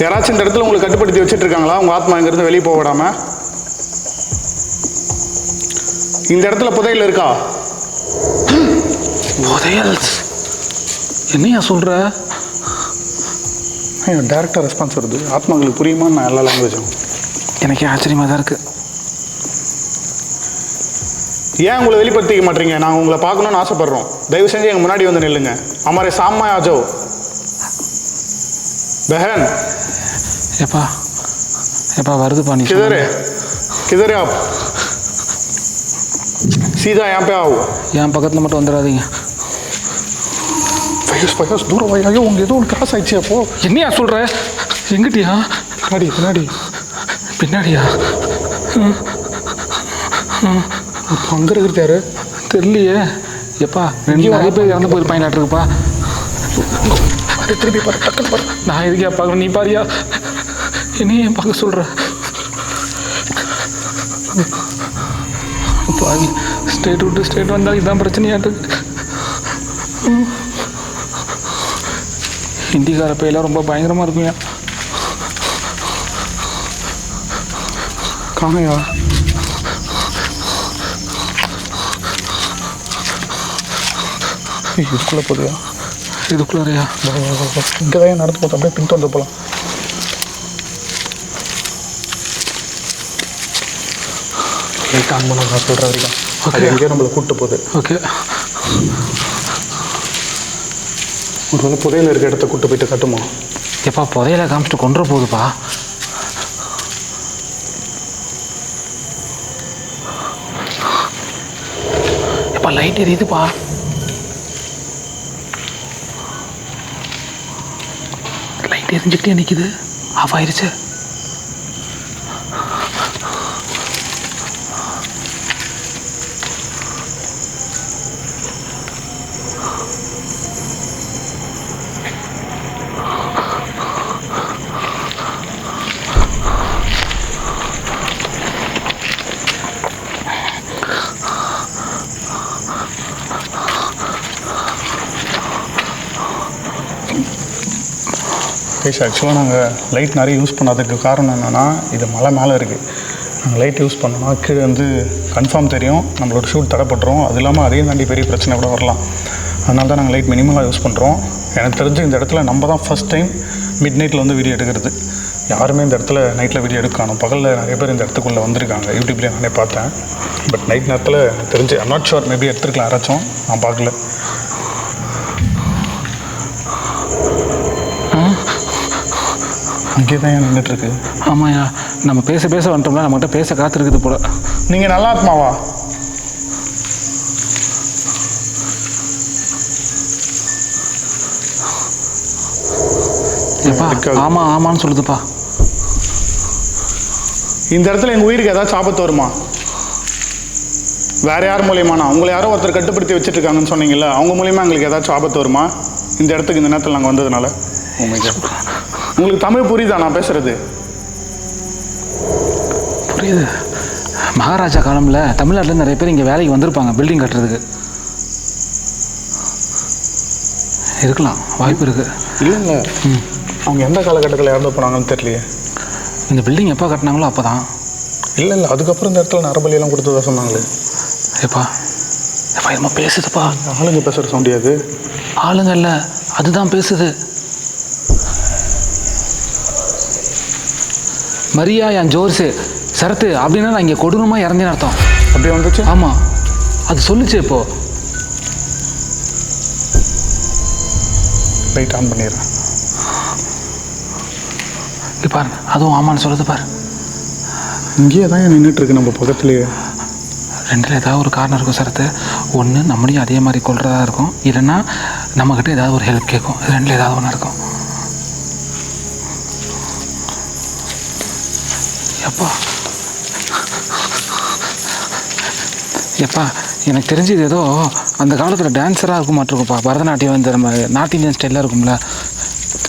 யாராச்சும் இந்த இடத்துல உங்களை கட்டுப்படுத்தி வச்சுட்டு இருக்காங்களா? உங்கள் ஆத்மா இங்கேருந்து வெளியே போக விடாம? இந்த இடத்துல புதையல் இருக்கா? புதையல்? என்னையா சொல்கிற? டேரக்டாக ரெஸ்பான்ஸ் வருது. ஆத்மாங்களுக்கு புரியுமா நான் எல்லா லாங்குவேஜும்? எனக்கே ஆச்சரியமாக தான் இருக்குது. ஏன் உங்களை வெளிப்படுத்திக்க மாட்டீங்க? நாங்கள் உங்களை பார்க்கணுன்னு ஆசைப்படுறோம். தயவு செஞ்சு எங்கள் முன்னாடி வந்து நில்லுங்க. हमारे सामने आ जाओ बहन. எப்பா எப்பா வருதுப்பா. நீ किधर है? किधर है आप? सीधा यहाँ पे आओ. என் பக்கத்தில் மட்டும் வந்துடாதீங்க. ஃபயஸ் தூரம் வாய். ஐயோ உங்க ஏதோ ஒன்று கிராஸ் ஆயிடுச்சு. அப்போ என்னையா சொல்கிற? எங்கிட்டியா? பின்னாடி பின்னாடி பின்னாடியா? அப்போ அங்கே இருக்கிறது யாரு தெரியலையே. எப்பா நிறைய பேர் இறந்து போயிருப்பாங்களாட்டுருக்குப்பா. திருப்பி பாரு, டக்குன்னு பாரு. நான் எதுக்கே பார்க்கணும், நீ பாரியா. என்னையே பார்க்க சொல்கிற? பாதி ஸ்டேட் விட்டு ஸ்டேட் வந்தால் இதுதான் பிரச்சனையாட்டுருக்கு. ஹிந்திக்கார பையெல்லாம் ரொம்ப பயங்கரமாக இருக்குங்க. காணையா? இதுக்குள்ளே போதுயா? இதுக்குள்ளாரையா? இங்கே தான் நடந்து போதும். அப்படியே பின் வந்து போகலாம். லைட் ஆன் பண்ண நான் சொல்கிற வரைக்கும் அது எங்கேயோ நம்மளை கூப்பிட்டு போகுது. ஓகே. ஒரு வேளை புதையில இருக்க இடத்த கூப்பிட்டு போயிட்டு கட்டுமா? எப்பா புதையில காமிச்சிட்டு கொண்டுற போகுதுப்பா. எப்பா லைட் எரியுதுப்பா. லைட் எரிஞ்சுக்கிட்டே நிற்கிது. ஆஃப் ஆயிடுச்சு. ஆக்சுவலாக நாங்கள் லைட் நிறைய யூஸ் பண்ணாததுக்கு காரணம் என்னென்னா, இது மலை மேலே இருக்குது. நாங்கள் லைட் யூஸ் பண்ணோம்னா கீழே வந்து கன்ஃபார்ம் தெரியும், நம்மளோட ஷூட் தடைப்பட்டுரும். அது இல்லாமல் அதையும் தாண்டி பெரிய பிரச்சனை கூட வரலாம். அதனால தான் நாங்கள் லைட் மினிமலாக யூஸ் பண்ணுறோம். எனக்கு தெரிஞ்சு இந்த இடத்துல நம்ம தான் ஃபஸ்ட் டைம் மிட் நைட்டில் வந்து வீடியோ எடுக்கிறது. யாருமே இந்த இடத்துல நைட்டில் வீடியோ எடுக்கணும். பகலில் நிறைய பேர் இந்த இடத்துக்குள்ளே வந்திருக்காங்க. யூடியூப்லேயே நானே பார்த்தேன். பட் நைட் நேரத்தில் தெரிஞ்சு ஐம் நாட் ஷுர், மேபி எடுத்துருக்கலாம் யாராச்சும், நான் பார்க்கல. அங்கே தான் நின்றுட்டுருக்கு. ஆமாய்யா, நம்ம பேச பேச வந்துட்டோம்னா நம்மகிட்ட பேச காத்திருக்குது போல. நீங்கள் நல்லா ஆத்மாவா? எப்பா ஆமாம் ஆமான்னு சொல்லுதுப்பா. இந்த இடத்துல எங்கள் உயிருக்கு ஏதாச்சும் ஆபத்து வருமா? வேறு யார் மூலியமானா? உங்களை யாரோ ஒருத்தர் கட்டுப்படுத்தி வச்சுட்ருக்காங்கன்னு சொன்னீங்கல்ல, அவங்க மூலியமாக எங்களுக்கு ஏதாச்சும் ஆபத்து வருமா இந்த இடத்துக்கு இந்த நேரத்தில் நாங்கள் வந்ததுனால? உங்களுக்கு தமிழ் புரியுதா நான் பேசுகிறது? புரியுது. மகாராஜா காலமில் தமிழ்நாட்டில் நிறைய பேர் இங்கே வேலைக்கு வந்திருப்பாங்க பில்டிங் கட்டுறதுக்கு. இருக்கலாம், வாய்ப்பு இருக்குது. இல்லை அவங்க எந்த காலகட்டத்தில் இறந்து போனாங்கன்னு தெரியலையே. இந்த பில்டிங் எப்போ கட்டினாங்களோ அப்போ தான். இல்லை அதுக்கப்புறம் இந்த இடத்துல நரபலியெல்லாம் கொடுத்ததா சொன்னாங்களே. எப்பா எப்பா என்னமோ பேசுதுப்பா. ஆளுங்க பேசுகிற சவுண்ட் முடியாது. ஆளுங்க இல்லை, அதுதான் பேசுது. மரியா என் ஜோர்ஸு சரத்து அப்படின்னா நான் இங்கே கொடூரமாக இறந்தேன்னு அர்த்தம். அப்படியே வந்துச்சு. ஆமாம், அது சொல்லுச்சு. இப்போ லைட் ஆன் பண்ணிடுறேன். பாரு, அதுவும் ஆமான்னு சொல்லுது பாரு. இங்கேயே தான் நின்றுட்டுருக்கு நம்ம பக்கத்துலேயே. ரெண்டில் ஏதாவது ஒரு காரணம் இருக்கும் சரத்து. ஒன்று நம்மளையும் அதே மாதிரி கொள்றதா இருக்கும், இல்லைன்னா நம்மக்கிட்ட ஏதாவது ஒரு ஹெல்ப் கேட்கும். ரெண்டில் ஏதாவது ஒன்று இருக்கும். எப்பா எப்பா எனக்கு தெரிஞ்சது ஏதோ அந்த காலத்தில் டான்ஸராக இருக்க மாட்டிருக்கும்ப்பா. பரதநாட்டியம் இந்த நம்ம நார்த் இந்தியன் ஸ்டைலாக இருக்கும்ல,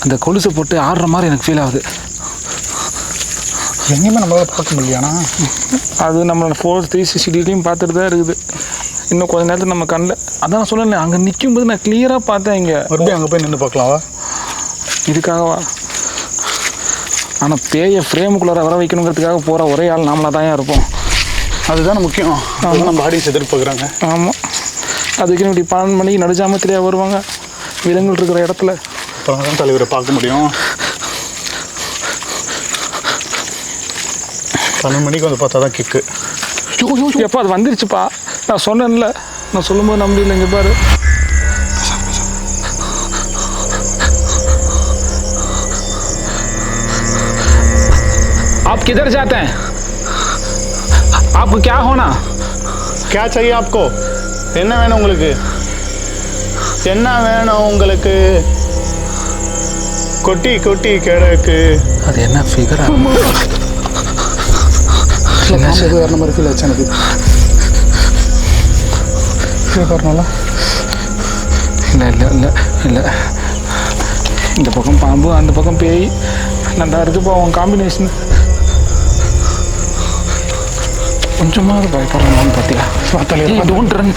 அந்த கொலுசை போட்டு ஆடுற மாதிரி எனக்கு ஃபீல் ஆகுது. எங்கேயுமே நம்மளால் பார்க்க முடியலையானா? அது நம்மளோட 360 டிகிரியும் பார்த்துட்டு தான் இருக்குது. இன்னும் கொஞ்ச நேரத்தில் நம்ம கண்ணில் அதான் நான் சொல்லலை, அங்கே நிற்கும்போது நான் கிளியராக பார்த்தேன். இங்கே மறுபடியும் அங்கே போய் நின்று பார்க்கலாவா? இதுக்காகவா? ஆனால் பேயை ஃப்ரேமுக்குள்ளார வர வைக்கணுங்கிறதுக்காக போகிற ஒரே ஆள் நாமளாக தான் இருப்போம். அதுதான் முக்கியம். நம்ம ஆடியன்ஸ் எதிர்பார்க்குறாங்க. ஆமாம், அதுக்குன்னு இப்படி 12 மணிக்கு நடுஜாமத்திலே வருவாங்க விலங்குகள் இருக்கிற இடத்துல. அப்புறம் தான் தலைவரை பார்க்க முடியும். 12 மணிக்கு வந்து பார்த்தா தான் கிக்கு. எப்போ அது வந்துருச்சுப்பா, நான் சொன்னேன்ல, நான் சொல்லும்போது நம்பிடல. இங்கே பாரு, आप किधर जाते हैं? आपको क्या होना? क्या चाहिए आपको? என்ன வேணும் உங்களுக்கு? என்ன வேணும் உங்களுக்கு? கொட்டி கொட்டி கிடக்கு. அது என்ன ஃபிகரா? வேற நம்பர் ஃபீல் ஆச்சு எனக்கு. பாருங்களா? இல்லை இல்லை இல்லை இல்லை, இந்த பக்கம் பாம்பு, அந்த பக்கம் பேய், நல்லா இருக்குப்பா அவன் காம்பினேஷன். கொஞ்சமாவது பயப்படுறான்னு பார்த்தியா? Don't run.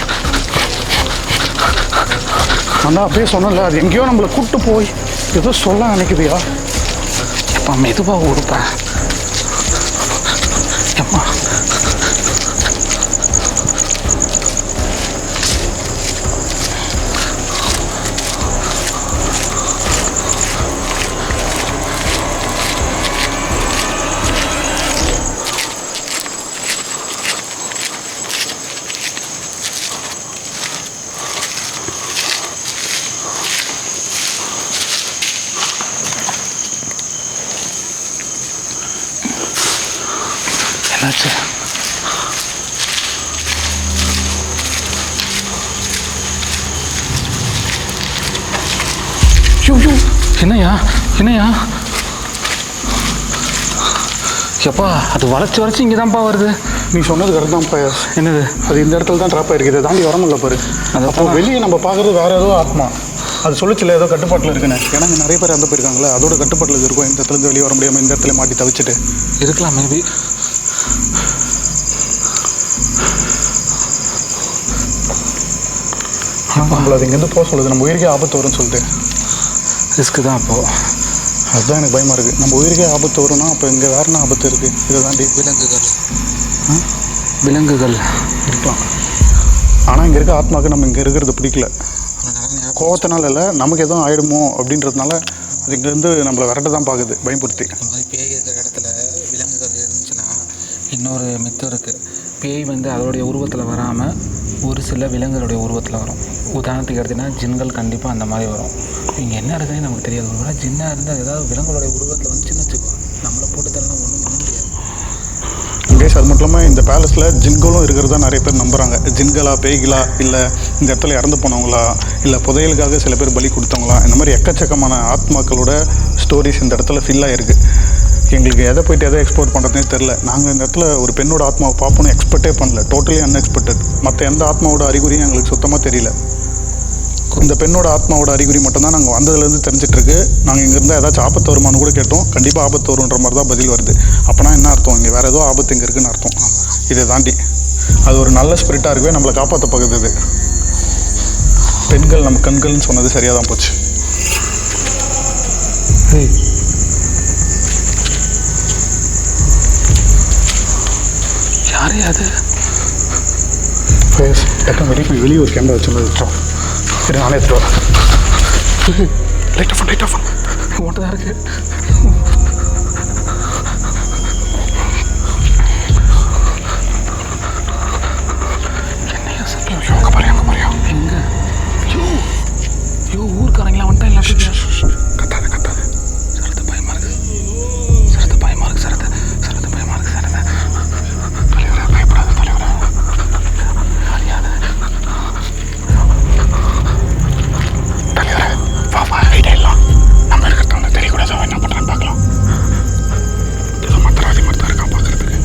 ஆனால் அப்படியே சொன்னல, அது எங்கேயோ நம்மளை கூப்பிட்டு போய் ஏதோ சொல்ல நினைக்குதுயா. எப்பா மெதுவாக ஓடுப்பா. எப்பா என்னாச்சு? என்னையா என்னையா? எப்பா அது வளைச்சி இங்கே தான்ப்பா வருது. நீ சொன்னது கரெக்ட் தான் பையஸ். என்னது அது இந்த இடத்துல தான் ட்ராப் ஆகிருக்கு. இதை தாண்டி வர முடியல பாரு. அப்போ வெளியே நம்ம பார்க்குறது வேறு ஏதோ ஆத்மா. அது சொல்லிச்சுல ஏதோ கட்டுப்பாட்டில் இருக்குன்னு. ஏன்னா இங்கே நிறைய பேர் அந்த போயிருக்காங்களே, அதோட கட்டுப்பாட்டில் இருக்கும். இந்த இடத்துலேருந்து வெளியே வர முடியாமல் இந்த இடத்துல மாட்டி தவிச்சிட்டு இருக்கலாம் மேபி. நம்மள அது இங்கேருந்து போக சொல்லுது. நம்ம உயிருக்கே ஆபத்து வரும்னு சொல்லிட்டு ரிஸ்க்கு தான் அப்போது. அதுதான் எனக்கு பயமாக இருக்குது. நம்ம உயிருக்கே ஆபத்து வரும்னா அப்போ இங்கே வேறு என்ன ஆபத்து இருக்குது? இதை தாண்டி விலங்குகள் இருக்கலாம். ஆனால் இங்கே இருக்க ஆத்மாவுக்கு நம்ம இங்கே இருக்கிறது பிடிக்கல. கோவத்தினால இல்லை, நமக்கு எதுவும் ஆகிடுமோ அப்படின்றதுனால அது இங்கேருந்து நம்மளை விரட்ட தான் பார்க்குது, பயன்படுத்தி. இந்த மாதிரி பேய் இருக்கிற இடத்துல விலங்குகள் இருந்துச்சுன்னா இன்னொரு மித்தம் இருக்குது. பேய் வந்து அதோடைய உருவத்தில் வராமல் ஒரு சில விலங்குகளுடைய உருவத்தில் வரும். உதாரணத்துக்கு எடுத்திங்கன்னா ஜின்கள் கண்டிப்பாக அந்த மாதிரி வரும். இங்கே என்ன இருக்குதுன்னு நமக்கு தெரியாது. ஒரு ஜின்னாக இருந்தால் ஏதாவது விலங்குகளுடைய உருவத்தில் வந்துச்சுன்னு வச்சுக்கோ, நம்மளை போட்டு தரலாம் ஒன்றும் பண்ண முடியாது. கேஸ் அது மட்டும் இல்லாமல் இந்த பேலஸில் ஜின்களும் இருக்கிறதா நிறைய பேர் நம்புகிறாங்க. ஜின்களா, பேய்களா, இல்லை இந்த இடத்துல இறந்து போனவங்களா, இல்லை புதையலுக்காக சில பேர் பலி கொடுத்தவங்களா, இந்த மாதிரி எக்கச்சக்கமான ஆத்மாக்களோட ஸ்டோரிஸ் இந்த இடத்துல ஃபில் ஆகிருக்கு. எங்களுக்கு எதை போய்ட்டு எதை எக்ஸ்போர்ட் பண்ணுறதுனே தெரில. நாங்கள் இந்த இடத்துல ஒரு பெண்ணோட ஆத்மாவை பார்ப்போன்னு எக்ஸ்பெக்டே பண்ணல. Totally unexpected. மற்ற எந்த ஆத்மாவோட அறிகுறியும் எங்களுக்கு சுத்தமாக தெரியல. இந்த பெண்ணோட ஆத்மாவோட அறிகுறி மட்டும்தான் நாங்கள் வந்ததுலேருந்து தெரிஞ்சிட்ருக்கு. நாங்கள் இங்கேருந்து ஏதாச்சும் ஆபத்து வருமானு கூட கேட்டோம். கண்டிப்பாக ஆபத்து வருன்ற மாதிரி தான் பதில் வருது. அப்போனா என்ன அர்த்தம்? இங்கே வேறு ஏதோ ஆபத்து இங்கே இருக்குன்னு அர்த்தம். இதை தாண்டி அது ஒரு நல்ல ஸ்பிரிட்டாக இருக்கவே நம்மளை காப்பாற்ற பகுது. பெண்கள் நம்ம கண்கள்னு சொன்னது சரியாக தான் போச்சு. யாரே அது வெளியே ஒரு கேமரா வச்சுருந்தோம். சரி, நானே எடுத்துட்டு லைட் ஆஃப் மட்டும் தான் இருக்குது. என்னையா சத்தம்? அங்கே பாரியா எங்க? ஐயோ ஊருக்காரங்களா வந்துட்டா இல்லை? கத்தாது சரத்து பயமாக இருக்குது. சரத்து பயமாக இருக்குது. சரத்து பயமாக இருக்குது. தலைவரா பயப்படாத தலைவரா. தலைவரா வா ஐடியா இல்லை. நம்ம இருக்கிறத வந்து தெரியக்கூடாது. அவன் என்ன பண்ணுறான்னு பார்க்கலாம். ஏதோ மந்திரவாதி மாதிரி தான் இருக்கான் பார்க்குறதுக்கு.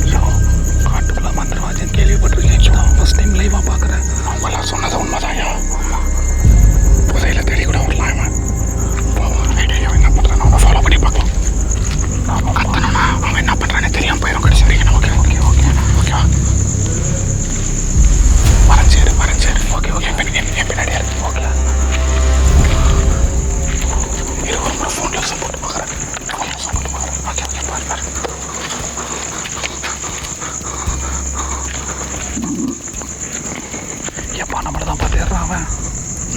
காட்டுக்குள்ள மந்திரவாதின்னு கேள்விப்பட்டிருக்கேன். ஃபர்ஸ்ட் டைம் லைவாக பார்க்குறேன். அவங்க எல்லாம் சொன்னது உண்மைதான்யா.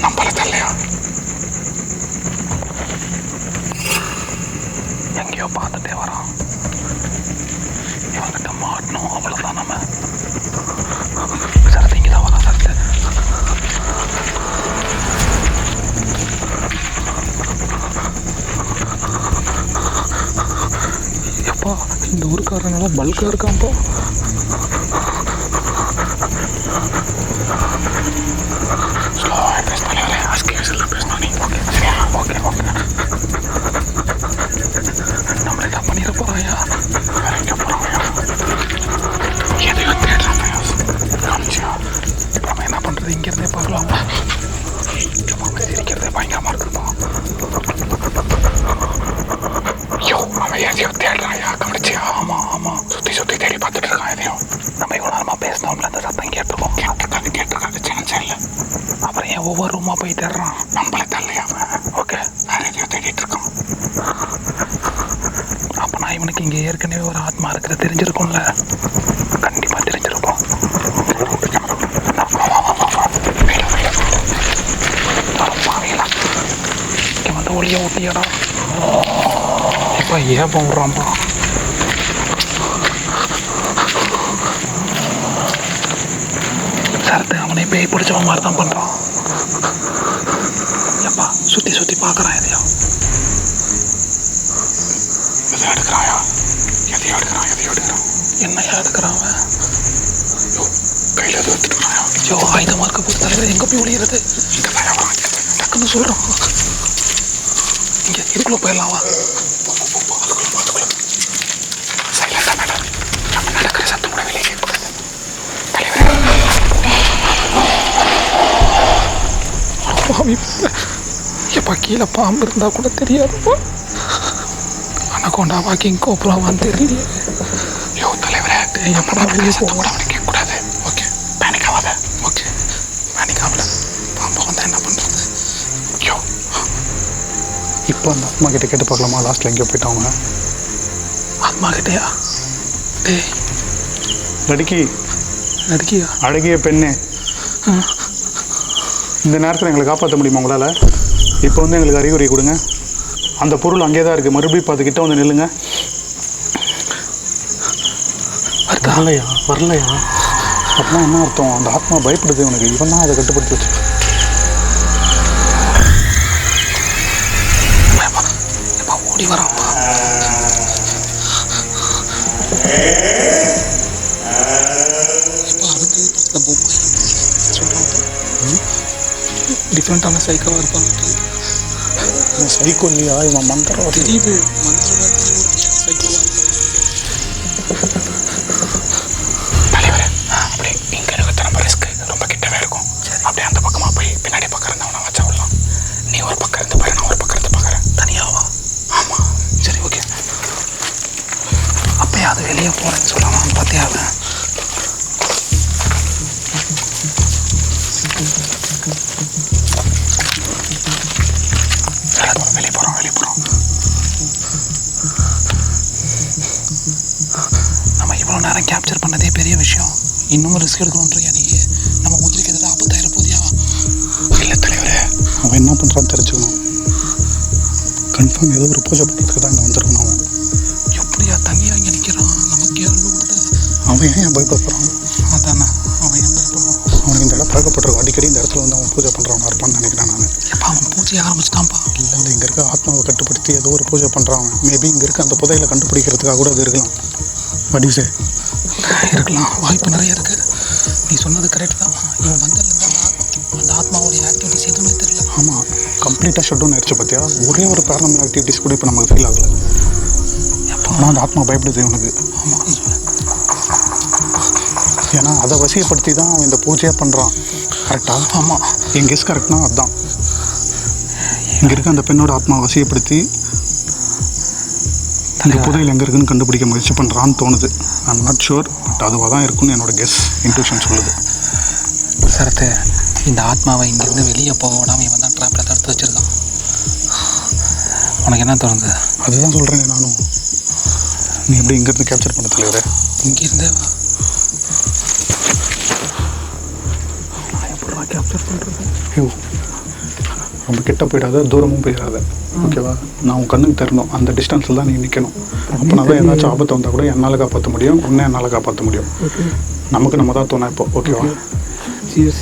நம்மள தள்ளையா எங்கேயோ பார்த்துட்டே வரோம். இவங்கிட்ட மாட்டணும், அவ்வளோதான். நம்ம சரத்து இங்கே தான் வரோம். சரத்து எப்பா இந்த ஊருக்காரனால பல்காக இருக்கான்ப்பா. ஸ்லோவாக பேச தலைவரே, ஆஸ்கியெல்லாம் பேசணும் நீ. ஓகே சரியா? Okay okay. நம்மளே தான் பண்ணிட போகிறாயா? வேற எங்கே போகிறாயா? எதையோ தேடுறாங்க. காமிச்சியா? இப்போ நம்ம என்ன பண்ணுறது? இங்கேருந்தே பார்க்கலாமா? சும்மா இருக்கிறதே பயங்கரமாக இருக்குப்பா. ஐயோ அவன் எதையோ தேடுறாயா? கவனிச்சியா? ஆமாம் ஆமாம், சுற்றி சுற்றி தேடி பார்த்துட்டு இருக்கான் எதையும். நம்ம இவ்வளோ நேரமாக பேசினோம்ல, அந்த சத்தம் கேட்டிருக்கோம். கேட்டிருக்காது சான்ஸ் இல்லை. அப்புறம் ஏன் ஒவ்வொரு ரூமாக போய் தேடுறான்? நம்மளே தள்ளையா அவன்? ஓகே, வேற எதையோ தேடிட்டு இருக்கான். அப்போ நான் இவனுக்கு இங்கே ஏற்கனவே ஒரு ஆத்மா இருக்கிறது தெரிஞ்சிருக்கும்ல? கண்டிப்பாக தெரிஞ்சிருக்கும். இங்கே வந்து ஒளியை ஊட்டியடா. இப்போ ஏன் விட்றான்ப்பா? சரத்து அவனை பேய் பிடிச்சவன் மாதிரி தான் பண்ணுறான். எப்பா சுற்றி சுற்றி பார்க்குறான். எதையோ எடுக்கிறாயா? எதையோ எடுக்கிறான். என்னையா எடுக்கிறான் அவன்? கையில் எதுவும் எடுத்துக்கிறாயா? ஐயோ ஆயுதமாக இருக்க போது தலைவர். எங்கே போய் ஒளியிறது? இங்கே தான் டக்குன்னு சொல்கிறான். இங்கே இதுக்குள்ளே போயிடலாம். வா சைலண்டாக நட. நம்ம நடக்கிற சத்தம் கூட வெளியே கேட்கக்கூடாது. தலைவர் எப்பா கீழே பாம்பு இருந்தால் கூட தெரியாதுப்பா. அனகோண்டாவா கிங் கோப்ராவான்னு தெரியலையே. ஐயோ தலைவரே, எப்படா வெளியே சத்தம் கூட அவனுக்கு கேட்கக்கூடாது. ஓகே பேனிக் ஆகாத. ஓகே பேனிக் ஆகல. பாம்பு வந்தால் என்ன பண்ணுறது? ஐயோ இப்போ அந்த ஆத்மா கிட்ட கேட்டு பார்க்கலாமா? லாஸ்ட்டில் எங்கேயோ போயிட்டாங்க. ஆத்மா கிட்டேயா? டேய் நடிக்கியா? அழகிய பெண்ணே, இந்த நேரத்தில் எங்களை காப்பாற்ற முடியுமா உங்களால்? இப்போ வந்து எங்களுக்கு அறிகுறி கொடுங்க. அந்த பொருள் அங்கே தான் இருக்குது. மறுபடியும் பார்த்துக்கிட்ட வந்து நில்லுங்க. வரலையா? அப்படின்னா என்ன அர்த்தம்? அந்த ஆத்மா பயப்படுது உனக்கு. இவன் தான் அதை கட்டுப்படுத்தி வச்சு. ஓடி வரான்ப்பா. டிஃப்ரெண்ட்டான சைக்கோவாக இருப்பாங்க. சைக்கோ இல்லையா இவன்? மந்திரம் தெரியுது. தலைவர் அப்படி இங்கே இருக்கிற நம்ம ரிஸ்க்கு ரொம்ப கிட்டவே இருக்கும். அப்படியே அந்த பக்கமாக போய் பின்னாடி பக்கம் இருந்தவனை வச்சா விடலாம். நீ ஒரு பக்கம் இருந்து பாரு, நான் ஒரு பக்கம் இருந்து பார்க்குறேன். தனியாவா? ஆமாம் சரி ஓகே. அப்போ அது வெளியே போகிறேன்னு சொல்லலாம். பார்த்தியா? வெளியே போகிறோம். நம்ம இவ்வளோ நேரம் கேப்சர் பண்ணதே பெரிய விஷயம். இன்னமும் ரிஸ்க் எடுக்கணுன்றியா நீ? நம்ம உயிருக்கு எதாவது ஆபத்தாயிரம் போதியா? இல்லை தலைவரே, அவன் என்ன பண்ணுறான்னு தெரிஞ்சுக்கணும். கன்ஃபார்ம் ஏதோ ஒரு பூஜை பண்ணுறதுக்கு தான் இங்கே வந்துருக்கணும். அவன் எப்படியா தனியாக இங்கே நிற்கிறான்? நமக்கு எவ்வளோ அவன் ஏன் பயப்படுறான்? அதானே அவன் ஏன் பயப்படுவான்? அவனுக்கு இந்த இடம் பழக்கப்பட்டிருக்கும். அடிக்கடி இந்த இடத்துல வந்து அவன் பூஜை பண்ணுறான் இருப்பான்னு நினைக்கிறேன் நான். எப்போ அவன் பூஜையை ஆரம்பிச்சுட்டான்ப்பா? இல்லை இங்கே இருக்க ஆத்மாவை கட்டுப்படுத்தி ஏதோ ஒரு பூஜை பண்ணுறான். மேபி இங்கே இருக்க அந்த புதையில கண்டுபிடிக்கிறதுக்காக கூட அது இருக்கலாம். வடிசே இருக்கலாம், வாய்ப்பு நிறைய இருக்குது. நீ சொன்னது கரெக்ட் தான். இவன் வந்ததுலேருந்து அந்த ஆத்மாவுடைய ஆக்டிவிட்டிஸ் எதுவுமே தெரியல. ஆமாம், கம்ப்ளீட்டாக ஷட் டவுன் ஆயிடுச்சு. பார்த்தியா? ஒரே ஒரு பேரனாமல் ஆக்டிவிட்டிஸ் கூட இப்போ நமக்கு ஃபீல் ஆகலை. ஆனால் அந்த ஆத்மா பயப்படுது இவனுக்கு. ஆமாம், ஏன்னா அதை வசியப்படுத்தி தான் அவன் இந்த பூஜையாக பண்ணுறான். கரெக்டாக? ஆமாம், என் கெஸ் கரெக்ட்னா அதுதான். இங்கே இருக்க அந்த பெண்ணோட ஆத்மா வசியப்படுத்தி அந்த புதையில் எங்கே இருக்குன்னு கண்டுபிடிக்க முயற்சி பண்ணுறான்னு தோணுது. ஐம் நாட் ஷுர், பட் அதுவாக தான் இருக்குன்னு என்னோட கெஸ், இன்ட்யூஷன் சொல்லுது. சரத்து, இந்த ஆத்மாவை இங்கேருந்து வெளியே போக விடாமல் இவன் தான் ட்ராப்பில் தடுத்து வச்சுருக்கான். உனக்கு என்ன தோணுது? அதுதான் சொல்கிறேன் நானும். நீ எப்படி இங்கேருந்து கேப்சர் பண்ண தலைவரே? இங்கேருந்தே வா. நான் எப்படா கேப்சர் பண்ணுறது? ஐயோ, ரொம்ப கிட்ட போயிடாத, தூரமும் போயிடாத, ஓகேவா? நான் உன் கண்ணுக்கு தரணும், அந்த டிஸ்டன்ஸில் தான் நீ நிற்கணும். அப்போனா தான் ஏதாச்சும் ஆபத்து வந்தால் கூட என்னால் காப்பாற்ற முடியும், உன்னை என்னால் காப்பாற்ற முடியும். நமக்கு நம்ம தான் தோணா இப்போ, ஓகேவா? Cheers.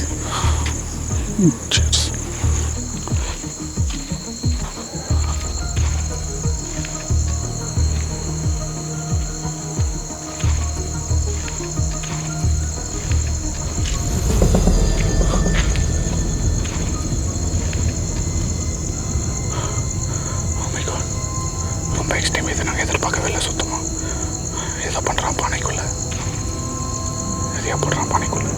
Cheers. ரொம்ப எக்ஸ்ட்ரீம், இதை நாங்கள் எதிர்பார்க்கவே இல்லை சுத்தமாக. எதை பண்ணுறான் பானைக்குள்ளே, எதையா போடுறான் பானைக்குள்ளே.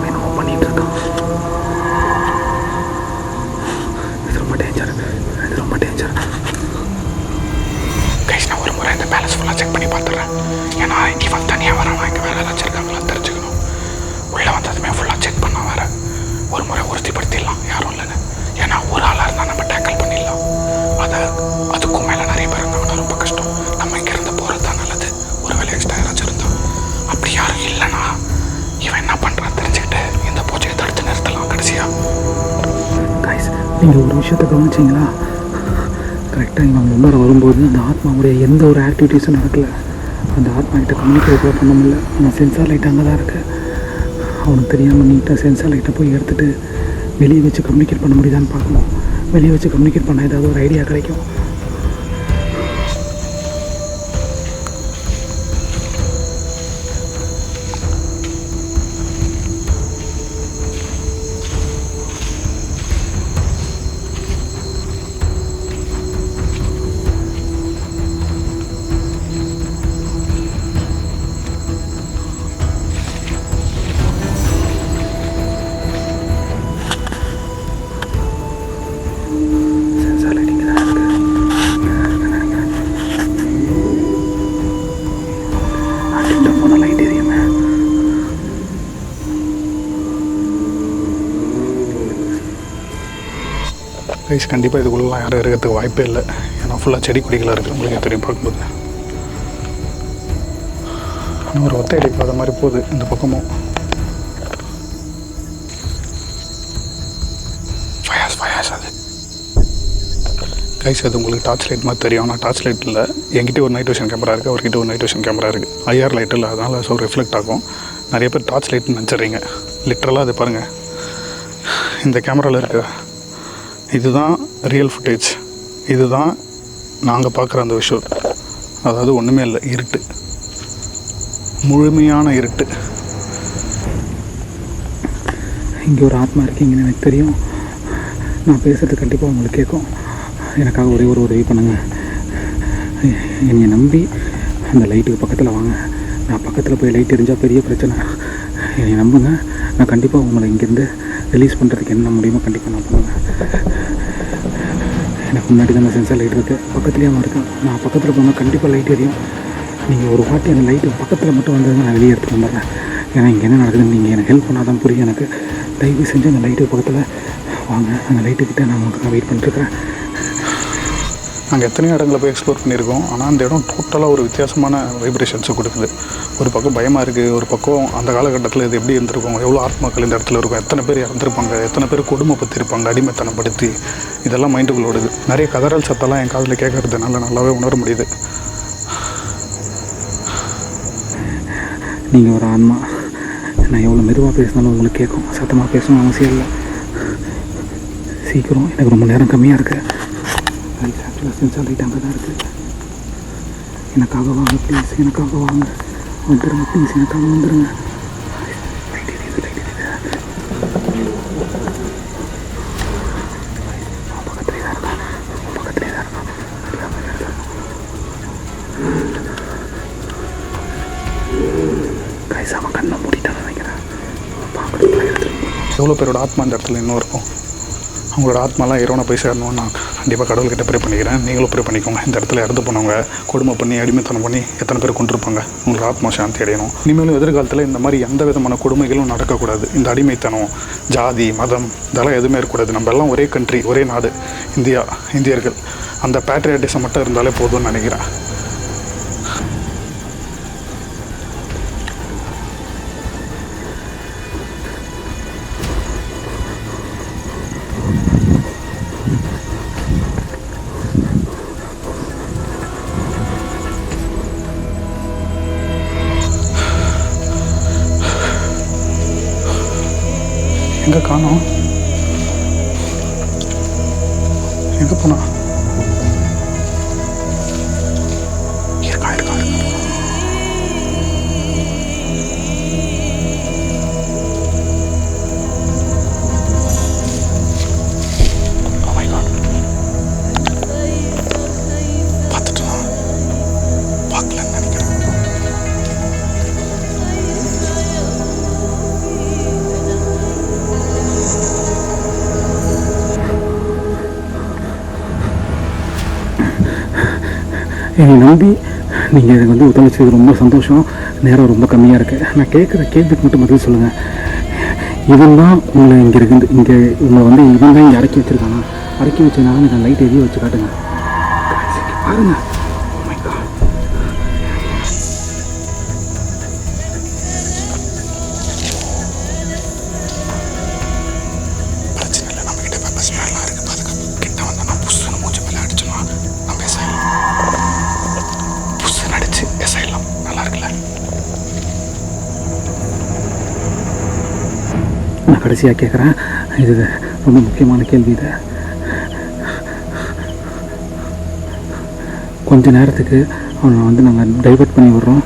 என்னமோ பண்ணிட்டு இருக்கான். இது ரொம்ப டேஞ்சர், இது ரொம்ப டேஞ்சர். கைஸ், நான் ஒரு முறை இந்த பேலன்ஸ் ஃபுல்லாக செக் பண்ணி பார்த்துறேன். ஏன்னா இவன் தனியாக வரான், இங்கே வேறு ஏதாச்சும் இருக்காங்களான்னு தெரிஞ்சுக்கணும். உள்ளே வந்ததுமே ஃபுல்லாக செக் பண்ணால் வேறு ஒரு முறை உறுதிப்படுத்திடலாம் யாரும் இல்லைன்னு. ஏன்னா ஒரு ஆளாக இருந்தால் நம்ம டேக்கிள் பண்ணிடலாம். அதுக்கும் மேலே நிறைய பேர் இருந்தாங்கன்னா ரொம்ப கஷ்டம். நம்ம இங்கேருந்து போகிறது தான் நல்லது. ஒரு வேலை எக்ஸ்ட்ரா யாராச்சும் இருந்தால். அப்படி யாரும் இல்லைன்னா இவன் என்ன பண்ணுறான்னு தெரிஞ்சுக்கிட்டு இந்த பூஜையை தடுத்து நிறுத்தலாம் கடைசியாக. கைஸ், நீங்கள் ஒரு விஷயத்தை கவனிச்சிங்களா? கரெக்டாக இவங்க உள்ளார வரும்போது அந்த ஆத்மாவுடைய எந்த ஒரு ஆக்டிவிட்டீஸும் நடக்கலை. அந்த ஆத்மா கிட்ட கம்யூனிகேட் கூட பண்ண முடியல. ஆனால் சென்சார் லைட் அங்கே தான் இருக்குது. அவனுக்கு தெரியாமல் நீட்டாக சென்சார் லைட்டை போய் எடுத்துகிட்டு வெளியே வச்சு கம்யூனிகேட் பண்ண முடியுதான்னு பார்க்கணும். வெளியே வச்சு கம்யூனிகேட் பண்ண ஏதாவது ஒரு ஐடியா கிடைக்கும். சென்சார் லைட் இங்கே தான் இருக்குது. போன லைட் எரியுமே. கைஸ், கண்டிப்பாக இதுக்குள்ளெலாம் யாரும் இருக்கிறதுக்கு வாய்ப்பே இல்லை. ஏன்னா ஃபுல்லாக செடி கொடிகளாக இருக்குது. உங்களுக்கு தெரியும் பார்க்கும்போது. ஆனால் ஒரு ஒத்தையடி பாதை மாதிரி போகுது இந்த பக்கமும். ஃபயாஸ் அது கைஸ், அது உங்களுக்கு டார்ச் லைட் மாதிரி தெரியும். ஆனால் டார்ச் லைட் இல்லை. என்கிட்ட ஒரு நைட் விஷன் கேமரா இருக்குது, அவர்கிட்ட ஒரு நைட் விஷன் கேமரா இருக்குது. ஐஆர் லைட் இல்லை, அதனால் ஸோ ரிஃப்ளெக்ட் ஆகும். நிறைய பேர் டார்ச் லைட்னு நினச்சிட்றீங்க. லிட்ரலாக அது பாருங்கள், இந்த கேமராவில் இருக்க இதுதான் ரியல் ஃபுட்டேஜ். இதுதான் நாங்கள் பார்க்குற அந்த விஷயம். அதாவது ஒன்றுமே இல்லை, இருட்டு, முழுமையான இருட்டு. இங்கே ஒரு ஆத்மா இருக்கீங்கன்னு எனக்கு தெரியும். நான் பேசுகிறது கண்டிப்பாக உங்களுக்கு கேட்கும். எனக்காக ஒரே ஒரு உதவி பண்ணுங்கள். என்னை நம்பி அந்த லைட்டுக்கு பக்கத்தில் வாங்க. நான் பக்கத்தில் போய் லைட் எரிஞ்சால் பெரிய பிரச்சனை. என்னை நம்புங்க, நான் கண்டிப்பாக உங்களை இங்கேருந்து ரிலீஸ் பண்ணுறதுக்கு என்ன முடியுமோ கண்டிப்பாக நான் பண்ணுவேன். எனக்கு முன்னாடி தான் அந்த சென்சார் லைட் இருக்குது, பக்கத்துலேயே அவன் இருக்கான். நான் பக்கத்தில் போனால் கண்டிப்பாக லைட் எரியும். நீங்கள் ஒரு வாட்டி அந்த லைட்டு பக்கத்தில் மட்டும் வந்ததுன்னா நான் வெளியே எடுத்துகிட்டு வந்துடுறேன். ஏன்னா இங்கே என்ன நடக்குதுன்னு நீங்கள் எனக்கு ஹெல்ப் பண்ணால் தான் புரியும் எனக்கு. தயவு செஞ்சு அந்த லைட்டு பக்கத்தில் வாங்க. அந்த லைட்டுக்கிட்ட நான் உங்களுக்கு வெயிட் பண்ணிட்டுருக்கிறேன். நாங்கள் எத்தனையோ இடங்களை போய் எக்ஸ்ப்ளோர் பண்ணியிருக்கோம். ஆனால் அந்த இடம் டோட்டலாக ஒரு வித்தியாசமான வைப்ரேஷன்ஸை கொடுக்குது. ஒரு பக்கம் பயமாக இருக்குது, ஒரு பக்கம் அந்த காலகட்டத்தில் இது எப்படி இருந்திருக்கும், எவ்வளோ ஆத்மாக்கள் இந்த இடத்துல இருக்கும், எத்தனை பேர் இறந்துருப்பாங்க, எத்தனை பேர் கொடுமைப்படுத்திருப்பாங்க, அடிமைத்தனப்படுத்தி, இதெல்லாம் மைண்டுக்குள்ள ஓடுது. நிறைய கதறல் சத்தெல்லாம் என் காதில் கேட்கறதுனால நல்லாவே உணர முடியுது. நீங்கள் ஒரு ஆன்மா. நான் எவ்வளோ மெதுவாக பேசினாலும் உங்களுக்கு கேட்கும். சத்தமாக பேசணும் அவசியம் இல்லை. சீக்கிரம், எனக்கு ரொம்ப நேரம் கம்மியாக இருக்குது. ஆக்சுவலாக சென்சார் லைட் அங்கே தான் இருக்குது. எனக்காக வாங்க ப்ளீஸ், எனக்காக வாங்க. வந்துடுங்க ப்ளீஸ், எனக்காக வந்துடுங்க. லைட் எரியுது, லைட் எரியுது. பக்கத்துலேயே தான் இருக்கான், பக்கத்துலேயே தான் இருக்கான். கைசாம கண்ணை மூடிட்டான்னு நினைக்கிறேன். எவ்வளோ பேரோட ஆத்மா இந்த இடத்துல இன்னும் இருக்கும். அவங்களோட ஆத்மாலாம் இறைவனை போய் சேரணும்னு நான் கண்டிப்பாக கடவுள்கிட்ட ப்ரே பண்ணிக்கிறேன். நீங்களும் ப்ரே பண்ணிக்கோங்க. இந்த இடத்துல இறந்து போனவங்க, கொடுமை பண்ணி அடிமைத்தனம் பண்ணி எத்தனை பேர் கொண்டிருப்பாங்க, உங்களோட ஆத்மா சாந்தி அடையணும். இனிமேலும் எதிர்காலத்தில் இந்த மாதிரி எந்த விதமான கொடுமைகளும் நடக்கக்கூடாது. இந்த அடிமைத்தனம், ஜாதி, மதம் இதெல்லாம் எதுவுமே இருக்கக்கூடாது. நம்ம எல்லாம் ஒரே கண்ட்ரி, ஒரே நாடு, இந்தியர்கள். அந்த பேட்ரியாட்டிசம் மட்டும் இருந்தாலே போதும்னு நினைக்கிறேன். எங்கே காணோம்? எங்கே போனா? இருக்கா. என்னை நம்பி நீங்கள் எனக்கு வந்து ஒத்துழைச்சது ரொம்ப சந்தோஷம். நேரம் ரொம்ப கம்மியாக இருக்குது. நான் கேட்குற கேள்விக்கு மட்டும் பதில் சொல்லுங்கள். இவன் தான் உங்களை உங்களை வந்து இவன் தான் இங்கே அடக்கி வச்சுருக்கானா? அடக்கி வச்சதுனால எனக்கு லைட் எதையும் வச்சு காட்டுங்க. பாருங்கள். நான் கடைசியாக கேட்குறேன், இது ரொம்ப முக்கியமான கேள்வி. இது கொஞ்ச நேரத்துக்கு அவனை வந்து நாங்கள் டைவர்ட் பண்ணி விடுறோம்.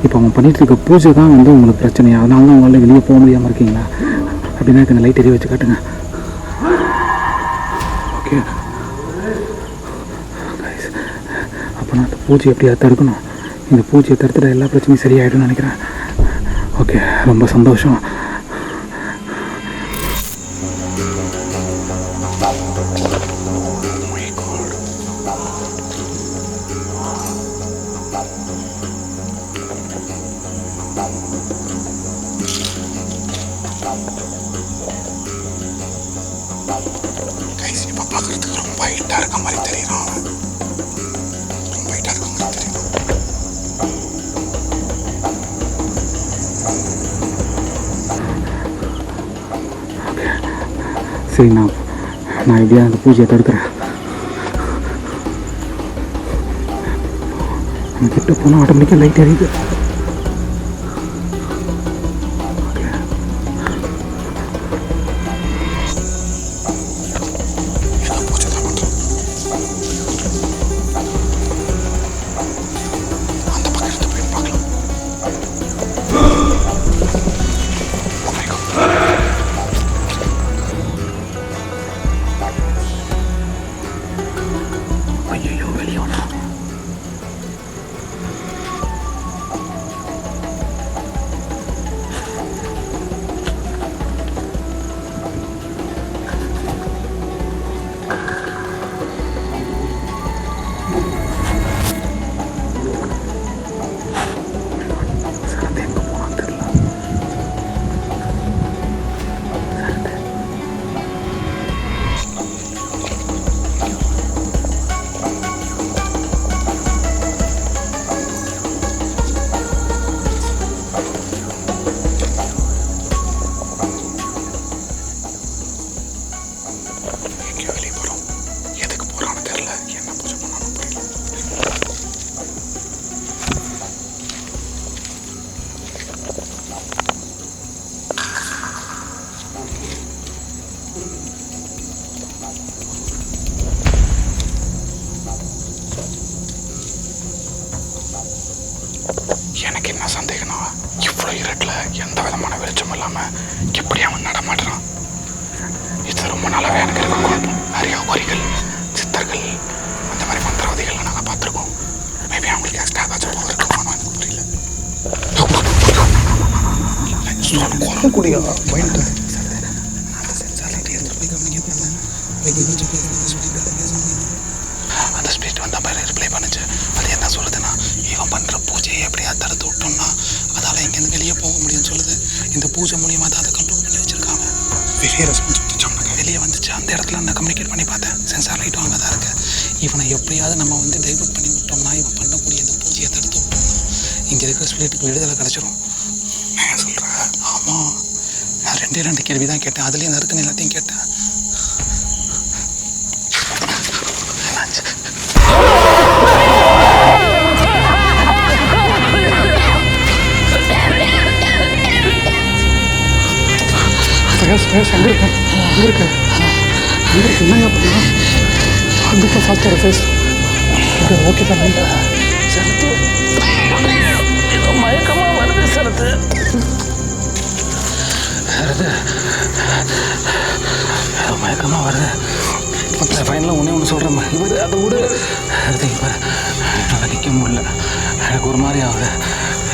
இப்போ அவன் பண்ணிகிட்டு இருக்க பூஜை தான் வந்து உங்களுக்கு பிரச்சனையா? அதனால தான் உங்களால் வெளியே போக முடியாமல் இருக்கீங்களா? அப்படின்னா இந்த லைட் எரிய வச்சு காட்டுங்க. ஓகே, அப்போ நான் அந்த பூஜை எப்படியா தடுக்கணும். இந்த பூஜையை தடுத்துட்டு எல்லா பிரச்சனையும் சரியாயிடும்னு நினைக்கிறேன். ஓகே, ரொம்ப சந்தோஷம். இப்போ பார்க்குறதுக்கு ரொம்ப ஹைட்டாக இருக்க மாதிரி தெரியும். ரொம்ப ஹைட்டாக இருக்க மாதிரி தெரியும். சரி, நான் எப்படியா அந்த பூஜையை தடுக்கிறேன். கிட்ட போனால் ஆட்டோமேட்டிக்காக லைட் எரியுது. எனக்கு என்ன சந்தேகம்னா, இவ்வளோ இருட்டில் எந்த விதமான வெளிச்சமும் இல்லாமல் எப்படி அவன் நடமாடுறான்? இது ரொம்ப நாளாகவே எனக்கு இருக்க குழப்பம். நிறைய குறிகள், சித்தர்கள், அந்த மாதிரி மந்திரவாதிகள் நாங்கள் பார்த்துருக்கோம். மேபி அவங்களுக்கு எக்ஸ்ட்ரா ஏதாச்சும் போக இருக்குமான்னு எனக்கு புரியல. அந்த ஸ்பீட் வந்து அப்போ ரிப்ளை பண்ணுச்சு. அது என்ன சொல்லுதுன்னா, இவன் பண்ணுற பூஜையை எப்படியா தடுத்து விட்டோம்னா அதால் இங்கேருந்து வெளியே போக முடியும்னு சொல்லுது. இந்த பூஜை மூலியமாக தான் அதை கண்ட்ரோல் பண்ணி வச்சுருக்காங்க. வெளியே ரெஸ்பான்ஸ் வந்துச்சு. வெளியே வந்துச்சு. அந்த இடத்துல நான் கம்யூனிகேட் பண்ணி பார்த்தேன். சென்சார் லைட்டும் அங்கே தான் இருக்குது. இவனை எப்படியாவது நம்ம வந்து டைவர்ட் பண்ணி விட்டோம்னா, இவன் பண்ணக்கூடிய இந்த பூஜையை தடுத்து விட்டோம்னா இங்கே இருக்கிற ஸ்பிரிட்டுக்கு விடுதலை கிடச்சிரும். நான் சொல்கிறேன். ஆமாம், நான் 2 கேள்வி தான் கேட்டேன். அதுலேயும் நறுக்குன்னு எல்லாத்தையும் கேட்டேன். ஃபயாஸ் எங்கே இருக்கு எங்கே இருக்கு என்னையா பண்ணலாம் கண்டிப்பாக சாப்பிட்டாரு ஃபேஸ் ஓகே தான் சரத்து ஏதோ மயக்கமா வருது சரத்து சரத்து ஏதோ மயக்கமா வருது ஃபைனலாக ஒன்று சொல்கிறேன் இவர் அதை விட அது இப்போ என்னால் நிற்க முடியல எனக்கு ஒரு மாதிரி ஆகுது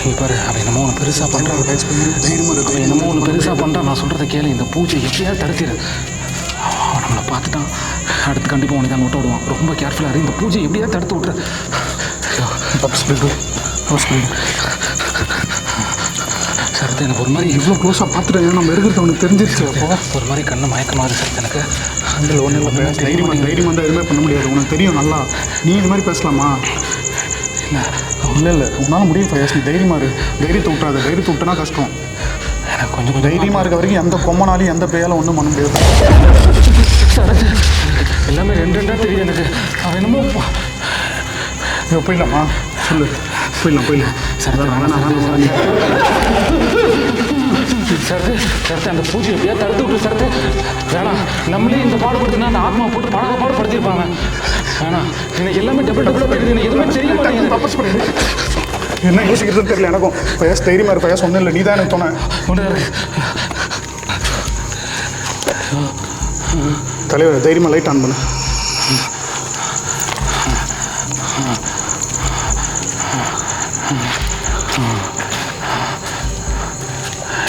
இப்போ அவன் என்னமோ ஒன்று பெருசாக பண்ணுறான் அவன் என்னமோ ஒன்று பெருசாக பண்ணுறான் நான் சொல்கிறத கேளு இந்த பூஜை எப்படியாவது தடுத்திடு அவன் நம்மளை பார்த்துட்டான் அடுத்து கண்டிப்பாக உனக்கு தான் விட்டு விடுவான் ரொம்ப கேர்ஃபுல்லாக இருக்கு இந்த பூஜை எப்படியாவது தடுத்து விட்ற சரத்து எனக்கு ஒரு மாதிரி இவ்வளோ க்ளோஸாக பார்த்துட்டு நம்ம இருக்கிறது அவனுக்கு தெரிஞ்சிருச்சு அப்போ ஒரு மாதிரி கண்ணு மயக்கமாக சரத்து எனக்கு அதில் ஒன்றும் இல்லை தைரியமாக தான் எதுவுமே பண்ண முடியாது உனக்கு தெரியும் நல்லா நீ இது மாதிரி பேசலாமா இல்லை உன்னால் முடியும் ஃபயாஸ் நீ தைரியமாக இரு தைரியத்தை விட்டாது தைரியத்தை விட்டனா கஷ்டம் எனக்கு கொஞ்சம் தைரியமாக இருக்க வரைக்கும் எந்த கொம்மனாலையும் எந்த பேயாலும் ஒன்றும் பண்ண முடியாது சரத்து எல்லாமே ரெண்டாக தெரியுது எனக்கு அவன் என்னமோ போயிடலாமா சொல்லு போயிடலாம் சரத்து சரத்து சரத்து அந்த பூஜை எப்படியா தடுத்து விட்டு சரத்து வேணாம் நம்மளே இந்த பாடுபடுத்தினா அந்த ஆத்மா போட்டு பாடுபடுத்திருப்பாங்க வேணாம் எனக்கு எல்லாமே டபுள் போயிடுது எனக்கு எதுவுமே தெரிய மாட்டேங்குது தப்பஸ் பண்ணிடு என்ன யோசிக்கிறதுன்னு தெரியல எனக்கும் ஃபயாஸ் தைரியமாக இரு ஃபயாஸ் ஒன்றும் இல்லை நீ தான் எனக்கு தோண தலைவர் தைரியமாக லைட் ஆன் பண்ணு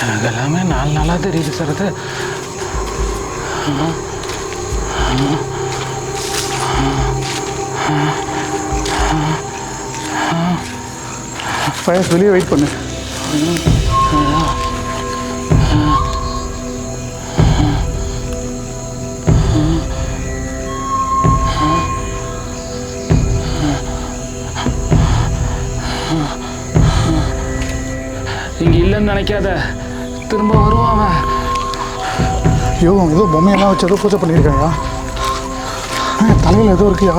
எனக்கு எல்லாமே நாளாக தெரியுது சரத்து ஃபயாஸ் வெளியே வெயிட் பண்ணு இங்கே இல்லைன்னு நினைக்காத திரும்ப வருவான் ஐயோ ஏதோ பொம்மையெல்லாம் வச்சு ஏதோ பூஜை பண்ணியிருக்காயா தலையில் ஏதோ இருக்கியா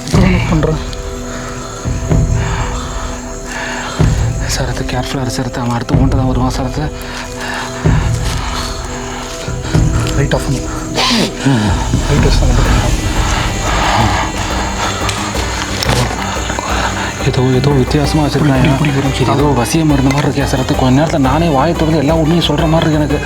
இப்போ பண்ணுறேன் சரத்து கேர்ஃபுல்லாக இரு சரத்து அவன் அடுத்து கொண்டு தான் வருவான் சரத்து லைட் ஆஃப் பண்ணு லைட் ஆஃப் பண்ணு ஏதோ வித்தியாசமாக வச்சுருக்காங்க ஏதோ வசியம் இருந்த மாதிரி இருக்கேன் சரத்து கொஞ்ச நேரத்தில் நானே வாயை தொடர்ந்து எல்லா உண்மையும் சொல்கிற மாதிரி இருக்கு எனக்கு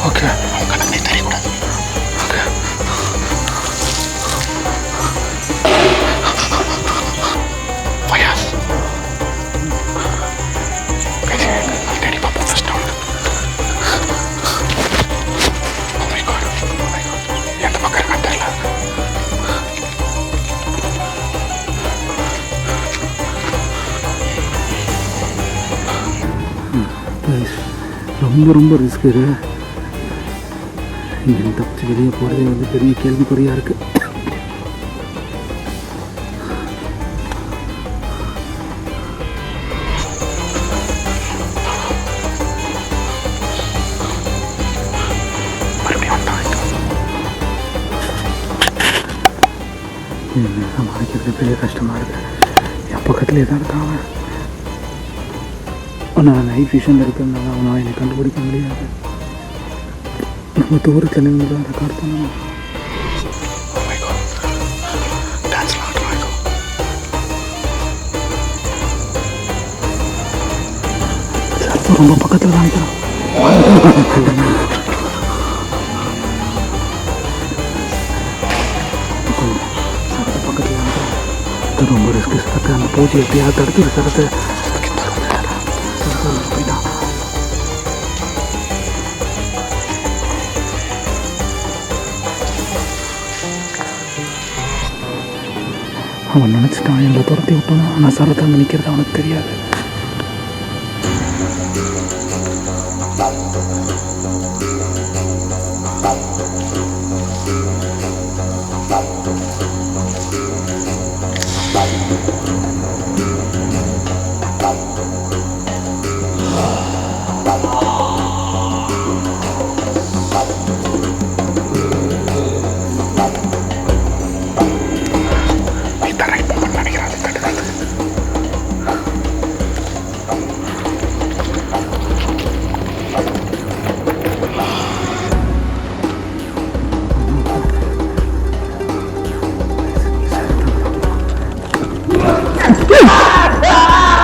ஓகே தெரியக்கூடாது ஓகே ஃபயாஸ் தேடி பார்ப்போம் ஃபஸ்ட்டு எந்த பக்கம் இருக்கான்னு தெரியல ரொம்ப ரிஸ்க் இது இங்கே தப்பிச்சு வெளியே போகிறதே வந்து பெரிய கேள்விக்குறியாக இருக்குது சமாளிக்கிறது பெரிய கஷ்டமாக இருக்குது என் பக்கத்துலேயே தான் இருக்கான் நான் நைட் விஷனில் இருக்கிறதுனால அவனால் என்னை கண்டுபிடிக்க முடியாது நம்ம தூரத்தில் நின்று தான் ரெக்கார்ட் பண்ணணும் ரொம்ப பக்கத்தில் தான் நிற்கிறோம் பக்கத்தில் தான் ரொம்ப ரிஸ்க்கு சரத்தை அந்த பூஜை எப்படியாவது தடுத்து சரத்தை போயிட்டான் அவன் நினச்சிட்டான் எங்களை துரத்தி விட்டோன்னா ஆனால் சரத்தை அங்கே நிற்கிறது அவனுக்கு தெரியாது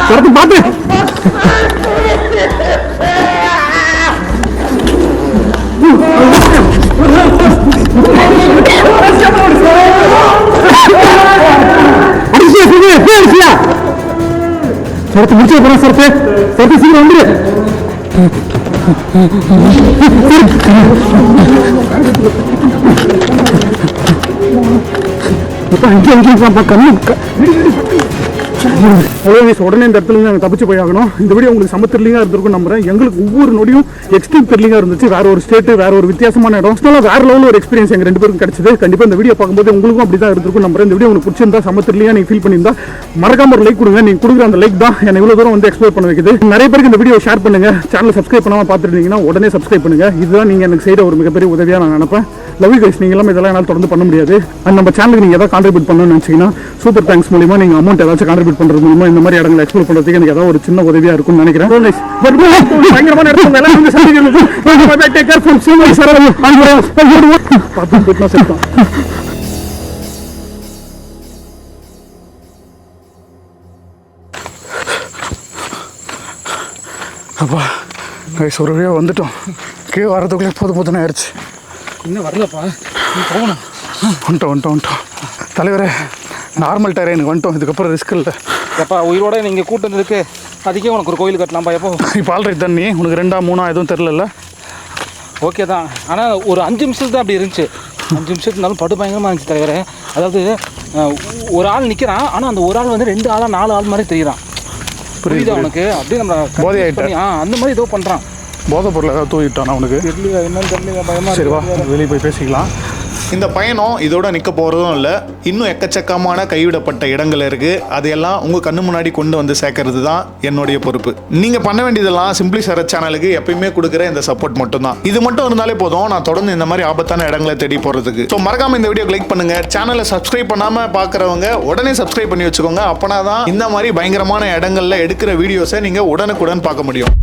சரத்து பார்த்து சரத்து முடிச்சு போறேன் சரத்து சரத்து சீக்கிரம் வந்துரு உடனே இந்த இடத்துல நாங்கள் தப்பிச்சு போய் ஆகணும். இந்த வீடியோ உங்களுக்கு செம த்ரில்லிங்காக இருந்திருக்கும் நம்புறேன். எங்களுக்கு ஒவ்வொரு நொடியும் எக்ஸ்ட்ரீம் த்ரில்லிங்காக இருந்துச்சு. வேற ஒரு ஸ்டேட், வேற ஒரு வித்தியாசமான இடம், வேற லெவலில் ஒரு எக்ஸ்பீரியன்ஸ் எங்க 2 பேருக்கும் கிடைச்சது. கண்டிப்பா இந்த வீடியோ பார்க்கும்போது உங்களுக்கும் அப்படி தான் இருந்திருக்கும் நம்புறேன். இந்த வீடியோ உங்களுக்கு பிடிச்சிருந்தா செம த்ரில்லிங்காக நீங்க ஃபீல் பண்ணியிருந்தா மறக்காம ஒரு லைக் கொடுங்க. நீங்க கொடுக்குற அந்த லைக் தான் என்ன இவ்வளவு தூரம் வந்து எக்ஸ்ப்ளோர் பண்ண வைக்குது. நிறைய பேருக்கு இந்த வீடியோ ஷேர் பண்ணுங்க. சேனல் சப்ஸ்கிரைப் பண்ணாம பார்த்துருந்தீங்கன்னா உடனே சப்ஸ்கிரைப் பண்ணுங்க. இதுதான் நீங்க எனக்கு செய்யற ஒரு மிகப்பெரிய உதவியா நான் நினைப்பேன். Love you guys. நீங்க எல்லாம் இதெல்லாம் என்னால் தொடர்ந்து பண்ண முடியாது. அண்ட் நம்ம சேனலுக்கு நீங்க ஏதாவது கான்ட்ரிபியூட் பண்ணணும்னு நினைச்சீங்கன்னா சூப்பர் தேங்க்ஸ் மூலியமா நீங்க அமௌண்ட் ஏதாச்சும் கான்ட்ரிபியூட் பண்றது மூலமா இந்த மாதிரி இடங்களை எக்ஸ்ப்ளோர் பண்றதுக்கு எனக்கு ஏதாவது ஒரு சின்ன உதவியா இருக்கும்னு நினைக்கிறேன். பயங்கரமான இடத்துல எல்லாம் வந்து சந்திக்கிறது. அப்பா கைஸ் ஒரு வழியாக வந்துட்டோம். கீழே வரதுக்குள்ளே போதும் ஆயிடுச்சு. இன்னும் வரலப்பா, நீ போகணும். வந்துட்டோம் தலைவரே. நார்மல் டெரைனுக்கு வந்துட்டோம். இதுக்கப்புறம் ரிஸ்க் இல்லை. எப்பா உயிரோட நீங்கள் கூட்டு வந்ததுக்கு அதுக்கே உனக்கு ஒரு கோயில் கட்டலாம்ப்பா. எப்போ இப்போ ஆல்ரெடி தண்ணி உனக்கு 2 3 எதுவும் தெரில. ஓகே தான், ஆனால் ஒரு 5 நிமிஷத்துக்கு தான் அப்படி இருந்துச்சு. 5 நிமிஷத்துனாலும் படு பயங்கரமாக இருந்துச்சு தலைவரே. அதாவது ஒரு ஆள் நிற்கிறான், ஆனால் அந்த ஒரு ஆள் வந்து 2 ஆளா 4 ஆள் மாதிரி தெரியுறான். புரியுதா உனக்கு? அப்படியே நம்ம போதை ஆகிட்டேன். அந்த மாதிரி ஏதோ பண்ணுறான். போதை பொருள் ஏதாவது தூக்கிட்டானா உனக்கு தெரியல, என்னன்னு தெரியல, பயமாக. சரி வா வெளியே போய் பேசிக்கலாம். இந்த பயணம் இதோட நிற்க போகிறதும் இல்லை. இன்னும் எக்கச்சக்கமான கைவிடப்பட்ட இடங்கள் இருக்குது. அதையெல்லாம் உங்கள் கண்ணு முன்னாடி கொண்டு வந்து சேர்க்கறது தான் என்னுடைய பொறுப்பு. நீங்கள் பண்ண வேண்டியதெல்லாம் சிம்பிளி சரத் சேனலுக்கு எப்பயுமே கொடுக்குற இந்த சப்போர்ட் மட்டும்தான். இது மட்டும் இருந்தாலே போதும், நான் தொடர்ந்து இந்த மாதிரி ஆபத்தான இடங்களை தேடி போகிறதுக்கு. ஸோ மறக்காமல் இந்த வீடியோக்கு லைக் பண்ணுங்கள். சேனலை சப்ஸ்கிரைப் பண்ணாமல் பார்க்குறவங்க உடனே சப்ஸ்கிரைப் பண்ணி வச்சுக்கோங்க. அப்போனா தான் இந்த மாதிரி பயங்கரமான இடங்களில் எடுக்கிற வீடியோஸை நீங்கள் உடனுக்குடன் பார்க்க முடியும்.